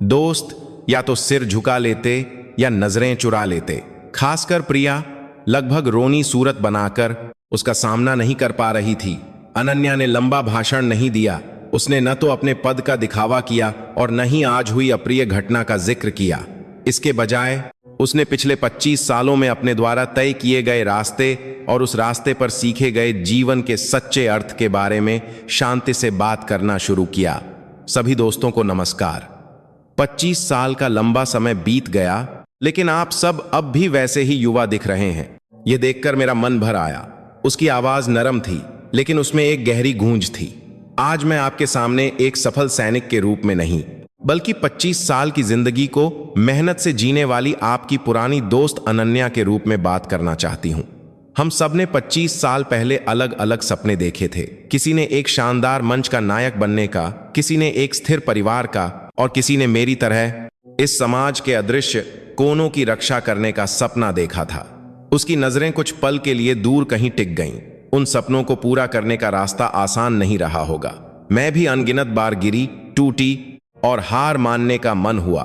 दोस्त या तो सिर झुका लेते या नजरें चुरा लेते। खासकर प्रिया लगभग रोनी सूरत बनाकर उसका सामना नहीं कर पा रही थी। अनन्या ने लंबा भाषण नहीं दिया। उसने न तो अपने पद का दिखावा किया और न ही आज हुई अप्रिय घटना का जिक्र किया। इसके बजाय उसने पिछले 25 सालों में अपने द्वारा तय किए गए रास्ते और उस रास्ते पर सीखे गए जीवन के सच्चे अर्थ के बारे में शांति से बात करना शुरू किया। सभी दोस्तों को नमस्कार। 25 साल का लंबा समय बीत गया, लेकिन आप सब अब भी वैसे ही युवा दिख रहे हैं। यह देखकर मेरा मन भर आया। उसकी आवाज नरम थी, लेकिन उसमें एक गहरी गूंज थी। आज मैं आपके सामने एक सफल सैनिक के रूप में नहीं, बल्कि 25 साल की जिंदगी को मेहनत से जीने वाली आपकी पुरानी दोस्त अनन्या के रूप में बात करना चाहती हूं। हम सब ने 25 साल पहले अलग अलग सपने देखे थे। किसी ने एक शानदार मंच का नायक बनने का, किसी ने एक स्थिर परिवार का और किसी ने मेरी तरह इस समाज के अदृश्य कोनों की रक्षा करने का सपना देखा था। उसकी नजरें कुछ पल के लिए दूर कहीं टिक गईं। उन सपनों को पूरा करने का रास्ता आसान नहीं रहा होगा। मैं भी अनगिनत बार गिरी, टूटी और हार मानने का मन हुआ।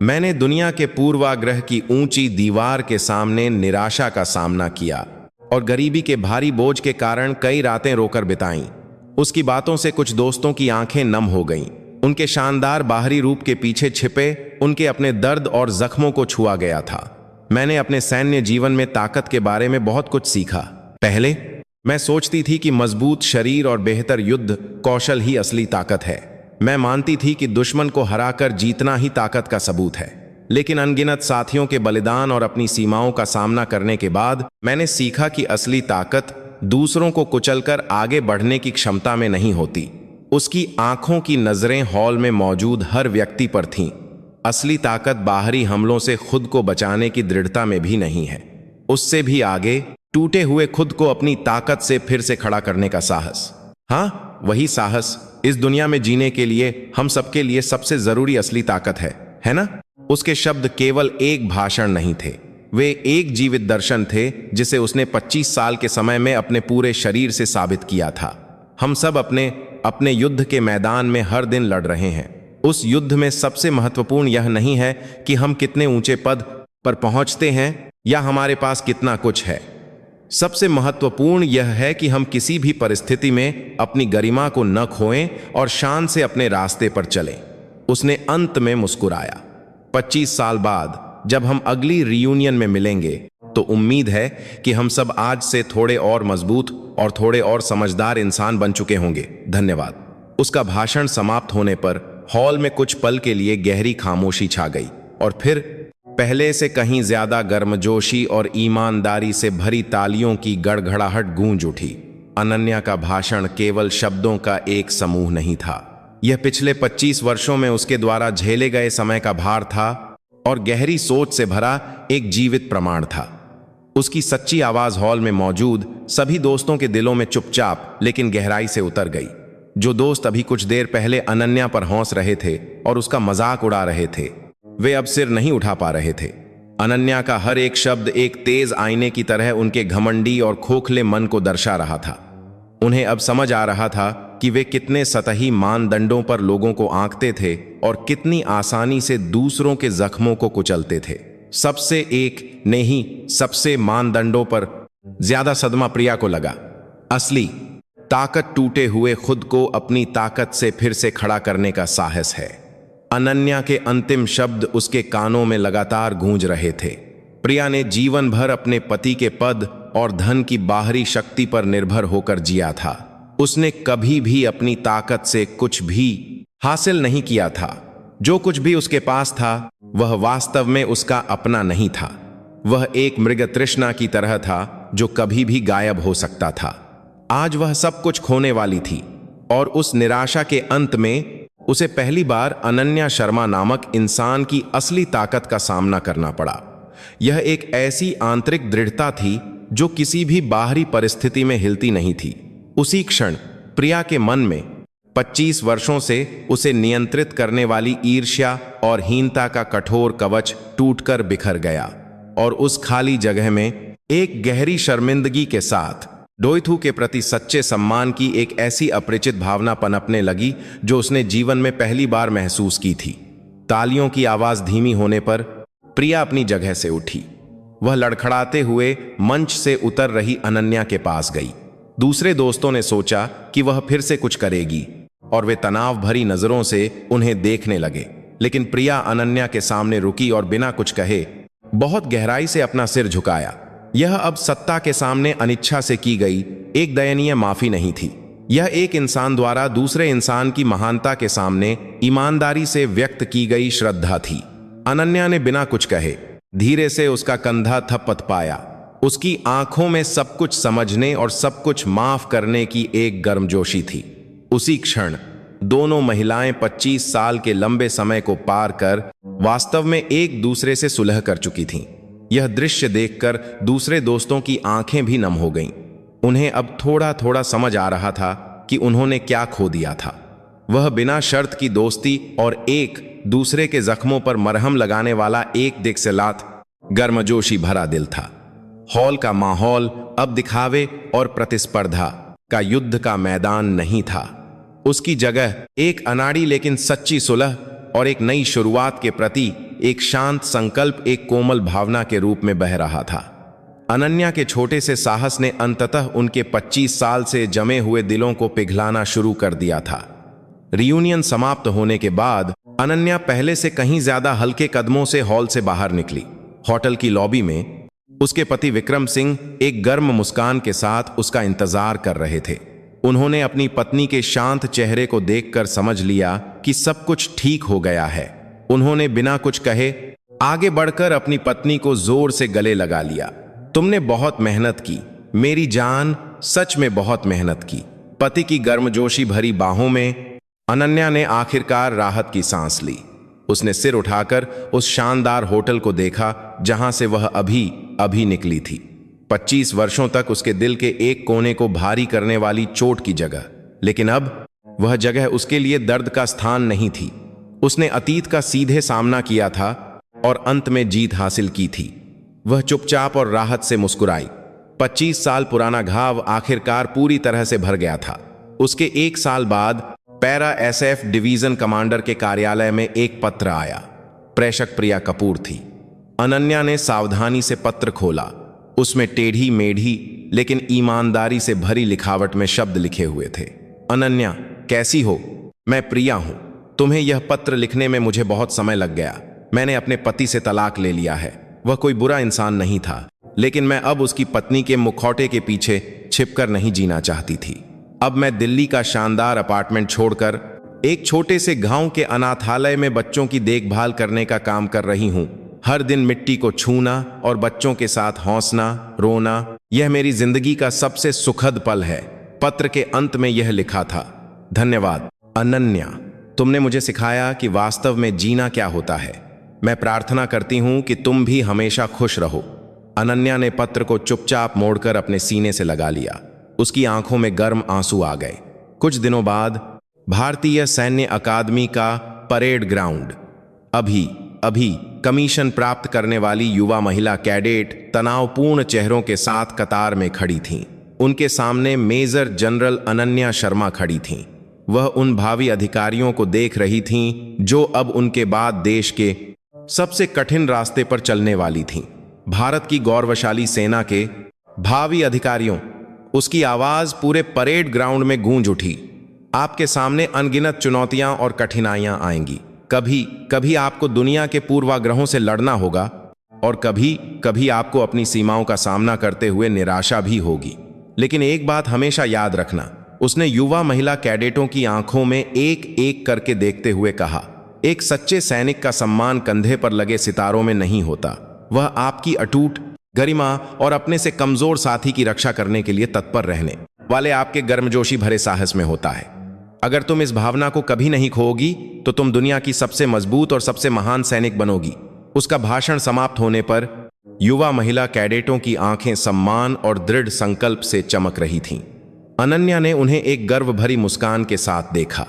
मैंने दुनिया के पूर्वाग्रह की ऊंची दीवार के सामने निराशा का सामना किया और गरीबी के भारी बोझ के कारण कई रातें रोकर बिताईं। उसकी बातों से कुछ दोस्तों की आंखें नम हो गईं। उनके शानदार बाहरी रूप के पीछे छिपे उनके अपने दर्द और जख्मों को छुआ गया था। मैंने अपने सैन्य जीवन में ताकत के बारे में बहुत कुछ सीखा। पहले मैं सोचती थी कि मजबूत शरीर और बेहतर युद्ध कौशल ही असली ताकत है। मैं मानती थी कि दुश्मन को हराकर जीतना ही ताकत का सबूत है। लेकिन अनगिनत साथियों के बलिदान और अपनी सीमाओं का सामना करने के बाद मैंने सीखा कि असली ताकत दूसरों को कुचलकर आगे बढ़ने की क्षमता में नहीं होती। उसकी आंखों की नजरें हॉल में मौजूद हर व्यक्ति पर थीं। असली ताकत बाहरी हमलों से खुद को बचाने की दृढ़ता में भी नहीं है, उससे भी आगे टूटे हुए खुद को अपनी ताकत से फिर से खड़ा करने का साहस। हाँ, वही साहस इस दुनिया में जीने के लिए हम सबके लिए सबसे जरूरी असली ताकत है ना? उसके शब्द केवल एक भाषण नहीं थे, वे एक जीवित दर्शन थे जिसे उसने 25 साल के समय में अपने पूरे शरीर से साबित किया था। हम सब अपने अपने युद्ध के मैदान में हर दिन लड़ रहे हैं। उस युद्ध में सबसे महत्वपूर्ण यह नहीं है कि हम कितने ऊंचे पद पर पहुंचते हैं या हमारे पास कितना कुछ है। सबसे महत्वपूर्ण यह है कि हम किसी भी परिस्थिति में अपनी गरिमा को न खोएं और शान से अपने रास्ते पर चलें। उसने अंत में मुस्कुराया। 25 साल बाद जब हम अगली रियूनियन में मिलेंगे तो उम्मीद है कि हम सब आज से थोड़े और मजबूत और थोड़े और समझदार इंसान बन चुके होंगे। धन्यवाद। उसका भाषण समाप्त होने पर हॉल में कुछ पल के लिए गहरी खामोशी छा गई और फिर पहले से कहीं ज्यादा गर्मजोशी और ईमानदारी से भरी तालियों की गड़गड़ाहट गूंज उठी। अनन्या का भाषण केवल शब्दों का एक समूह नहीं था, यह पिछले 25 वर्षों में उसके द्वारा झेले गए समय का भार था और गहरी सोच से भरा एक जीवित प्रमाण था। उसकी सच्ची आवाज हॉल में मौजूद सभी दोस्तों के दिलों में चुपचाप लेकिन गहराई से उतर गई। जो दोस्त अभी कुछ देर पहले अनन्या पर हंस रहे थे और उसका मजाक उड़ा रहे थे, वे अब सिर नहीं उठा पा रहे थे। अनन्या का हर एक शब्द एक तेज आईने की तरह उनके घमंडी और खोखले मन को दर्शा रहा था। उन्हें अब समझ आ रहा था कि वे कितने सतही मानदंडों पर लोगों को आंकते थे और कितनी आसानी से दूसरों के जख्मों को कुचलते थे। सबसे एक ने ही सबसे मानदंडों पर ज्यादा सदमा प्रिया को लगा। असली ताकत टूटे हुए खुद को अपनी ताकत से फिर से खड़ा करने का साहस है। अनन्या के अंतिम शब्द उसके कानों में लगातार गूंज रहे थे। प्रिया ने जीवन भर अपने पति के पद और धन की बाहरी शक्ति पर निर्भर होकर जिया था। उसने कभी भी अपनी ताकत से कुछ भी हासिल नहीं किया था। जो कुछ भी उसके पास था वह वास्तव में उसका अपना नहीं था। वह एक मृग तृष्णा की तरह था जो कभी भी गायब हो सकता था। आज वह सब कुछ खोने वाली थी और उस निराशा के अंत में उसे पहली बार अनन्या शर्मा नामक इंसान की असली ताकत का सामना करना पड़ा। यह एक ऐसी आंतरिक दृढ़ता थी जो किसी भी बाहरी परिस्थिति में हिलती नहीं थी। उसी क्षण प्रिया के मन में 25 वर्षों से उसे नियंत्रित करने वाली ईर्ष्या और हीनता का कठोर कवच टूटकर बिखर गया और उस खाली जगह में एक गहरी शर्मिंदगी के साथ डोइथू के प्रति सच्चे सम्मान की एक ऐसी अपरिचित भावना पनपने लगी जो उसने जीवन में पहली बार महसूस की थी। तालियों की आवाज धीमी होने पर प्रिया अपनी जगह से उठी। वह लड़खड़ाते हुए मंच से उतर रही अनन्या के पास गई। दूसरे दोस्तों ने सोचा कि वह फिर से कुछ करेगी और वे तनाव भरी नजरों से उन्हें देखने लगे, लेकिन प्रिया अनन्या के सामने रुकी और बिना कुछ कहे बहुत गहराई से अपना सिर झुकाया। यह अब सत्ता के सामने अनिच्छा से की गई एक दयनीय माफी नहीं थी। यह एक इंसान द्वारा दूसरे इंसान की महानता के सामने ईमानदारी से व्यक्त की गई श्रद्धा थी। अनन्या ने बिना कुछ कहे धीरे से उसका कंधा थपथ पाया। उसकी आंखों में सब कुछ समझने और सब कुछ माफ करने की एक गर्मजोशी थी। उसी क्षण दोनों महिलाएं 25 साल के लंबे समय को पार कर वास्तव में एक दूसरे से सुलह कर चुकी थीं। यह दृश्य देखकर दूसरे दोस्तों की आंखें भी नम हो गईं। उन्हें अब थोड़ा थोड़ा समझ आ रहा था कि उन्होंने क्या खो दिया था। वह बिना शर्त की दोस्ती और एक दूसरे के जख्मों पर मरहम लगाने वाला एक दिक्सलात गर्मजोशी भरा दिल था। हॉल का माहौल अब दिखावे और प्रतिस्पर्धा का युद्ध का मैदान नहीं था। उसकी जगह एक अनाड़ी लेकिन सच्ची सुलह और एक नई शुरुआत के प्रति एक शांत संकल्प एक कोमल भावना के रूप में बह रहा था। अनन्या के छोटे से साहस ने अंततः उनके 25 साल से जमे हुए दिलों को पिघलाना शुरू कर दिया था। रियूनियन समाप्त होने के बाद अनन्या पहले से कहीं ज्यादा हल्के कदमों से हॉल से बाहर निकली। होटल की लॉबी में उसके पति विक्रम सिंह एक गर्म मुस्कान के साथ उसका इंतजार कर रहे थे। उन्होंने अपनी पत्नी के शांत चेहरे को देखकर समझ लिया कि सब कुछ ठीक हो गया है। उन्होंने बिना कुछ कहे आगे बढ़कर अपनी पत्नी को जोर से गले लगा लिया। तुमने बहुत मेहनत की मेरी जान, सच में बहुत मेहनत की। पति की गर्मजोशी भरी बाहों में अनन्या ने आखिरकार राहत की सांस ली। उसने सिर उठाकर उस शानदार होटल को देखा जहां से वह अभी अभी निकली थी। 25 वर्षों तक उसके दिल के एक कोने को भारी करने वाली चोट की जगह, लेकिन अब वह जगह उसके लिए दर्द का स्थान नहीं थी। उसने अतीत का सीधे सामना किया था और अंत में जीत हासिल की थी। वह चुपचाप और राहत से मुस्कुराई। 25 साल पुराना घाव आखिरकार पूरी तरह से भर गया था। उसके 1 साल बाद पैरा एसएफ डिवीजन कमांडर के कार्यालय में एक पत्र आया। प्रेषक प्रिया कपूर थी। अनन्या ने सावधानी से पत्र खोला। उसमें टेढ़ी मेढ़ी लेकिन ईमानदारी से भरी लिखावट में शब्द लिखे हुए थे। अनन्या, कैसी हो? मैं प्रिया हूं। तुम्हें यह पत्र लिखने में मुझे बहुत समय लग गया। मैंने अपने पति से तलाक ले लिया है। वह कोई बुरा इंसान नहीं था, लेकिन मैं अब उसकी पत्नी के मुखौटे के पीछे छिपकर नहीं जीना चाहती थी। अब मैं दिल्ली का शानदार अपार्टमेंट छोड़कर एक छोटे से गांव के अनाथालय में बच्चों की देखभाल करने का काम कर रही हूं। हर दिन मिट्टी को छूना और बच्चों के साथ हंसना, रोना, यह मेरी जिंदगी का सबसे सुखद पल है। पत्र के अंत में यह लिखा था, धन्यवाद अनन्या, तुमने मुझे सिखाया कि वास्तव में जीना क्या होता है। मैं प्रार्थना करती हूं कि तुम भी हमेशा खुश रहो। अनन्या ने पत्र को चुपचाप मोड़कर अपने सीने से लगा लिया। उसकी आंखों में गर्म आंसू आ गए। कुछ दिनों बाद भारतीय सैन्य अकादमी का परेड ग्राउंड। अभी अभी कमीशन प्राप्त करने वाली युवा महिला कैडेट तनावपूर्ण चेहरों के साथ कतार में खड़ी थीं। उनके सामने मेजर जनरल अनन्या शर्मा खड़ी थीं। वह उन भावी अधिकारियों को देख रही थीं जो अब उनके बाद देश के सबसे कठिन रास्ते पर चलने वाली थीं। भारत की गौरवशाली सेना के भावी अधिकारियों, उसकी आवाज पूरे परेड ग्राउंड में गूंज उठी। आपके सामने अनगिनत चुनौतियां और कठिनाइयां आएंगी। कभी कभी आपको दुनिया के पूर्वाग्रहों से लड़ना होगा और कभी कभी आपको अपनी सीमाओं का सामना करते हुए निराशा भी होगी। लेकिन एक बात हमेशा याद रखना, उसने युवा महिला कैडेटों की आंखों में एक एक करके देखते हुए कहा, एक सच्चे सैनिक का सम्मान कंधे पर लगे सितारों में नहीं होता। वह आपकी अटूट गरिमा और अपने से कमजोर साथी की रक्षा करने के लिए तत्पर रहने वाले आपके गर्मजोशी भरे साहस में होता है। अगर तुम इस भावना को कभी नहीं खोओगी तो तुम दुनिया की सबसे मजबूत और सबसे महान सैनिक बनोगी। उसका भाषण समाप्त होने पर युवा महिला कैडेटों की आंखें सम्मान और दृढ़ संकल्प से चमक रही थीं। अनन्या ने उन्हें एक गर्व भरी मुस्कान के साथ देखा।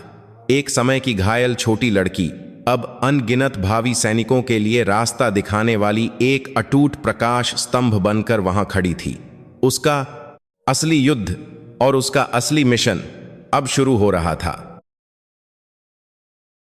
एक समय की घायल छोटी लड़की अब अनगिनत भावी सैनिकों के लिए रास्ता दिखाने वाली एक अटूट प्रकाश स्तंभ बनकर वहां खड़ी थी। उसका असली युद्ध और उसका असली मिशन अब शुरू हो रहा था।